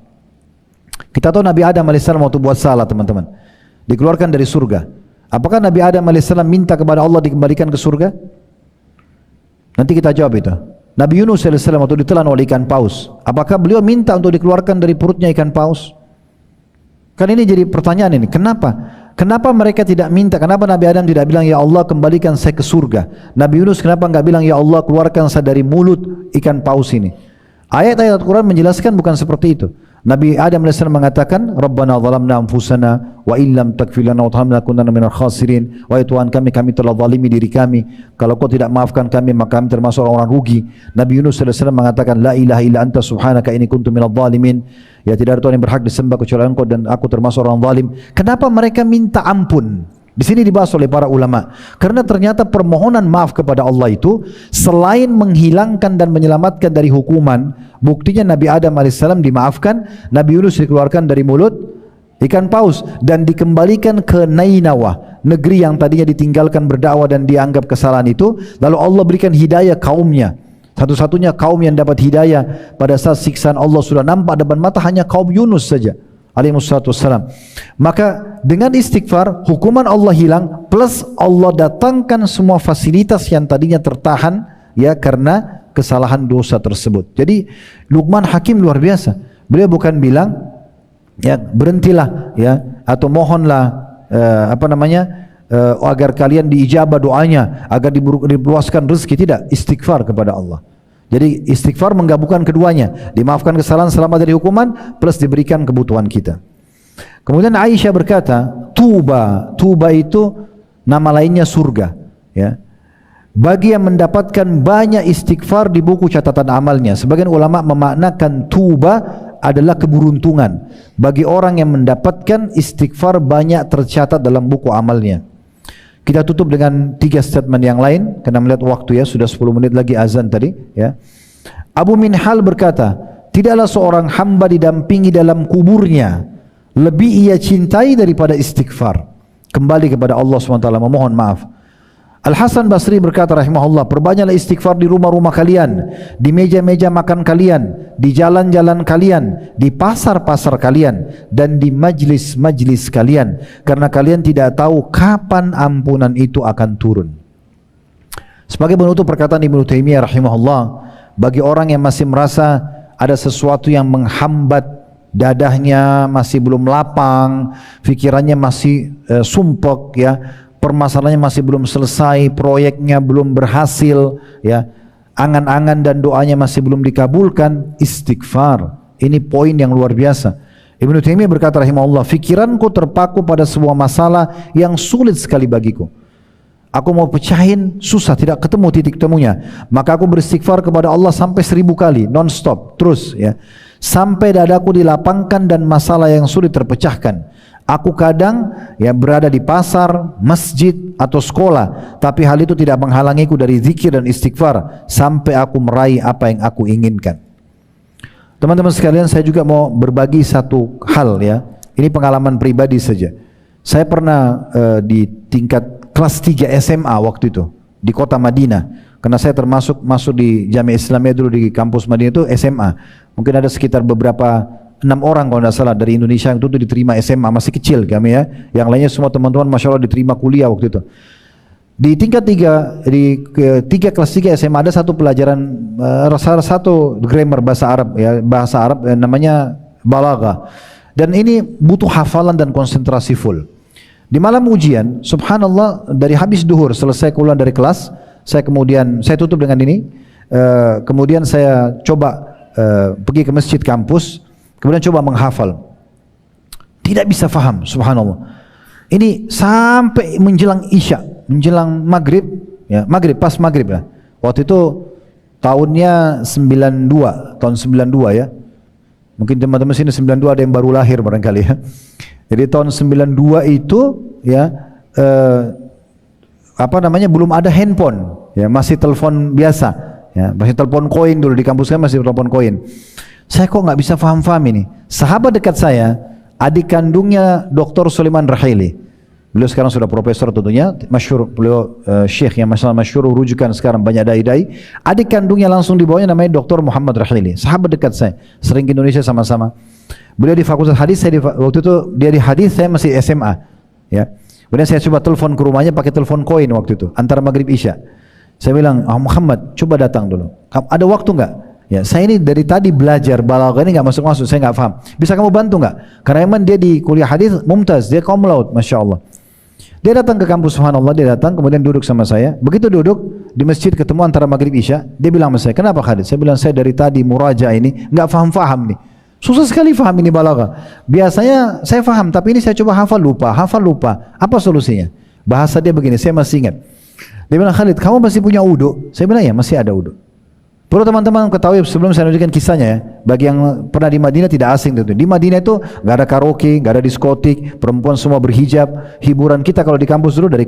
Speaker 1: Kita tahu Nabi Adam AS waktu buat salah, teman-teman, dikeluarkan dari surga. Apakah Nabi Adam AS minta kepada Allah dikembalikan ke surga? Nanti kita jawab itu. Nabi Yunus AS waktu ditelan oleh ikan paus, apakah beliau minta untuk dikeluarkan dari perutnya ikan paus? Kan ini jadi pertanyaan ini, kenapa? Kenapa mereka tidak minta? Kenapa Nabi Adam tidak bilang, ya Allah kembalikan saya ke surga? Nabi Yunus kenapa enggak bilang, ya Allah keluarkan saya dari mulut ikan paus ini? Ayat-ayat Al-Quran menjelaskan bukan seperti itu. Nabi Adam AS mengatakan, Rabbana zalamna anfusana wa illam taghfir lana wa tarhamna lakunanna minal khasirin. Wahai Tuhan kami telah zalimi diri kami. Kalau Kau tidak maafkan kami, maka kami termasuk orang rugi. Nabi Yunus AS mengatakan, la ilaha illa anta subhanaka inni kuntu minadh dhalimin. Ya, tidak ada Tuhan yang berhak disembah kecuali Engkau dan aku termasuk orang zalim. Kenapa mereka minta ampun? Di sini dibahas oleh para ulama. Karena ternyata permohonan maaf kepada Allah itu selain menghilangkan dan menyelamatkan dari hukuman, buktinya Nabi Adam AS dimaafkan, Nabi Yunus dikeluarkan dari mulut ikan paus dan dikembalikan ke Nainawa, negeri yang tadinya ditinggalkan berdakwah dan dianggap kesalahan itu. Lalu Allah berikan hidayah kaumnya. Satu-satunya kaum yang dapat hidayah pada saat siksaan Allah sudah nampak depan mata hanya kaum Yunus saja alaihissalatu wassalam. Maka dengan istighfar hukuman Allah hilang, plus Allah datangkan semua fasilitas yang tadinya tertahan ya karena kesalahan dosa tersebut. Jadi Luqman Hakim luar biasa. Beliau bukan bilang ya berhentilah ya atau mohonlah agar kalian diijabah doanya, agar diluaskan rezeki, tidak, istighfar kepada Allah. Jadi istighfar menggabungkan keduanya, dimaafkan kesalahan selamat dari hukuman plus diberikan kebutuhan kita. Kemudian Aisyah berkata, Tuba itu nama lainnya surga ya. Bagi yang mendapatkan banyak istighfar di buku catatan amalnya. Sebagian ulama memaknakan tuba adalah keberuntungan bagi orang yang mendapatkan istighfar banyak tercatat dalam buku amalnya. Kita tutup dengan 3 statement yang lain karena melihat waktu ya, sudah 10 menit lagi azan tadi ya. Abu Minhal berkata, tidaklah seorang hamba didampingi dalam kuburnya lebih ia cintai daripada istighfar, kembali kepada Allah SWT memohon maaf. Al-Hasan Basri berkata rahimahullah, perbanyaklah istighfar di rumah-rumah kalian, di meja-meja makan kalian, di jalan-jalan kalian, di pasar-pasar kalian, dan di majlis-majlis kalian, karena kalian tidak tahu kapan ampunan itu akan turun. Sebagai penutup perkataan Ibnu Taimiyah rahimahullah, bagi orang yang masih merasa ada sesuatu yang menghambat dadahnya, masih belum lapang, pikirannya masih sumpek ya, permasalahannya masih belum selesai, proyeknya belum berhasil ya, angan-angan dan doanya masih belum dikabulkan, istighfar. Ini poin yang luar biasa. Ibnu Taimiyah berkata rahimahullah, fikiranku terpaku pada sebuah masalah yang sulit sekali bagiku. Aku mau pecahin, susah, tidak ketemu titik temunya. Maka aku beristighfar kepada Allah sampai 1000 kali, non-stop, terus ya, sampai dadaku dilapangkan dan masalah yang sulit terpecahkan. Aku kadang ya berada di pasar, masjid atau sekolah, tapi hal itu tidak menghalangiku dari zikir dan istighfar sampai aku meraih apa yang aku inginkan. Teman-teman sekalian, saya juga mau berbagi satu hal ya. Ini pengalaman pribadi saja. Saya pernah di tingkat kelas 3 SMA waktu itu di kota Madinah. Karena saya masuk di Jamiah Islamiyah dulu di kampus Madinah itu SMA. Mungkin ada sekitar beberapa 6 orang kalau tidak salah dari Indonesia yang itu diterima SMA, masih kecil kami ya. Yang lainnya semua teman-teman Masya Allah diterima kuliah waktu itu. Di tingkat 3, di 3 kelas 3 SMA ada satu pelajaran, salah satu grammar bahasa Arab ya, bahasa Arab namanya balaghah. Dan ini butuh hafalan dan konsentrasi full. Di malam ujian, subhanallah, dari habis duhur selesai keluar dari kelas, saya tutup dengan ini, kemudian saya coba pergi ke masjid kampus. kemudian coba menghafal. Tidak bisa faham, subhanallah. Ini sampai menjelang Isya, menjelang maghrib, ya maghrib, pas maghrib lah. Waktu itu tahunnya 92, tahun 92 ya. Mungkin teman-teman sini 92 ada yang baru lahir barangkali ya. Jadi tahun 92 itu ya belum ada handphone, ya masih telepon biasa, ya masih telepon koin dulu di kampus saya masih telepon koin. Saya kok nggak bisa faham ini. Sahabat dekat saya, adik kandungnya Dr. Sulaiman Rahili. Beliau sekarang sudah profesor tentunya, masyhur, beliau syekh yang masyhur rujukan sekarang banyak dai-dai. Adik kandungnya langsung di bawahnya namanya Dr. Muhammad Rahili, sahabat dekat saya, sering ke Indonesia sama-sama. Beliau di fakultas hadis, waktu itu dia di hadis, saya masih SMA, ya. Kemudian saya coba telepon ke rumahnya pakai telepon koin waktu itu, antara maghrib isya. Saya bilang, Muhammad, coba datang dulu. Ada waktu nggak? Ya, saya ini dari tadi belajar balaghah ini nggak masuk, saya nggak paham. Bisa kamu bantu nggak? Karena memang dia di kuliah hadis mumtaz, dia kaum laut, masya Allah. Dia datang ke kampus, subhanallah, dia datang, kemudian duduk sama saya. Begitu duduk di masjid ketemu antara maghrib isya, dia bilang sama saya, kenapa Khalid? Saya bilang, saya dari tadi muraja ini nggak faham nih. Susah sekali faham ini balaghah. Biasanya saya faham, tapi ini saya coba hafal lupa. Apa solusinya? Bahasa dia begini, saya masih ingat. Dia bilang, Khalid, kamu masih punya wudu? Saya bilang, ya masih ada wudu. Perlu teman-teman ketahui sebelum saya lanjutkan kisahnya ya. Bagi yang pernah di Madinah tidak asing tentu. Di Madinah itu nggak ada karaoke, nggak ada diskotik, perempuan semua berhijab. Hiburan kita kalau di kampus dulu dari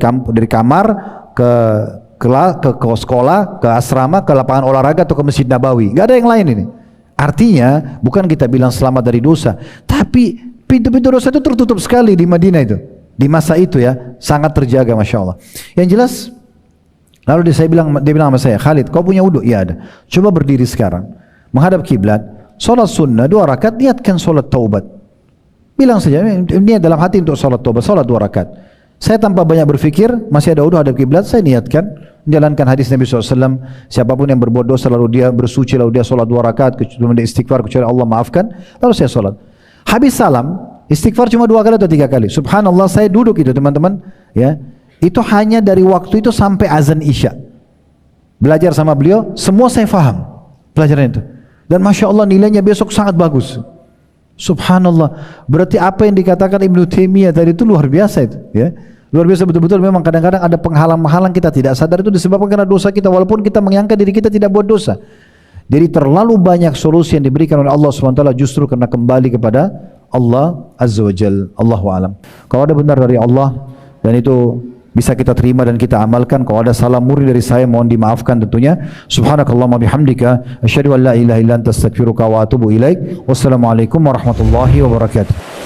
Speaker 1: kamar ke sekolah, ke asrama, ke lapangan olahraga atau ke Masjid Nabawi. Nggak ada yang lain ini. Artinya bukan kita bilang selamat dari dosa, tapi pintu-pintu dosa itu tertutup sekali di Madinah itu. Di masa itu ya, sangat terjaga, masya Allah. Yang jelas, lalu dia bilang sama saya, Khalid, kau punya wudu? Iya ada. Coba berdiri sekarang, menghadap kiblat, sholat sunnah 2 rakaat, niatkan sholat taubat. Bilang saja, niat dalam hati untuk sholat taubat, sholat 2 rakaat. Saya tanpa banyak berpikir, masih ada wudu hadap kiblat, saya niatkan, menjalankan hadis Nabi SAW, siapapun yang berbuat dosa lalu dia bersuci, lalu dia sholat 2 rakaat, kemudian dia istighfar, kecuali Allah maafkan, lalu saya sholat. Habis salam, istighfar cuma 2 kali atau 3 kali. Subhanallah, saya duduk itu teman-teman, ya. Itu hanya dari waktu itu sampai azan isya. Belajar sama beliau, semua saya faham pelajaran itu. Dan masya Allah nilainya besok sangat bagus. Subhanallah, berarti apa yang dikatakan Ibnu Taimiyah tadi itu luar biasa itu, ya. Luar biasa betul-betul. Memang kadang-kadang ada penghalang-penghalang kita tidak sadar, itu disebabkan karena dosa kita, walaupun kita menyangka diri kita tidak buat dosa. Jadi terlalu banyak solusi yang diberikan oleh Allah SWT justru karena kembali kepada Allah Azza wa Jal. Allahu a'lam. Kalau ada benar dari Allah dan itu bisa kita terima dan kita amalkan. Kalau ada salah murni dari saya, mohon dimaafkan tentunya. Subhanakallahumma bihamdika asyhadu an la ilaha illa anta astaghfiruka wa atubu ilaik. Wassalamualaikum warahmatullahi wabarakatuh.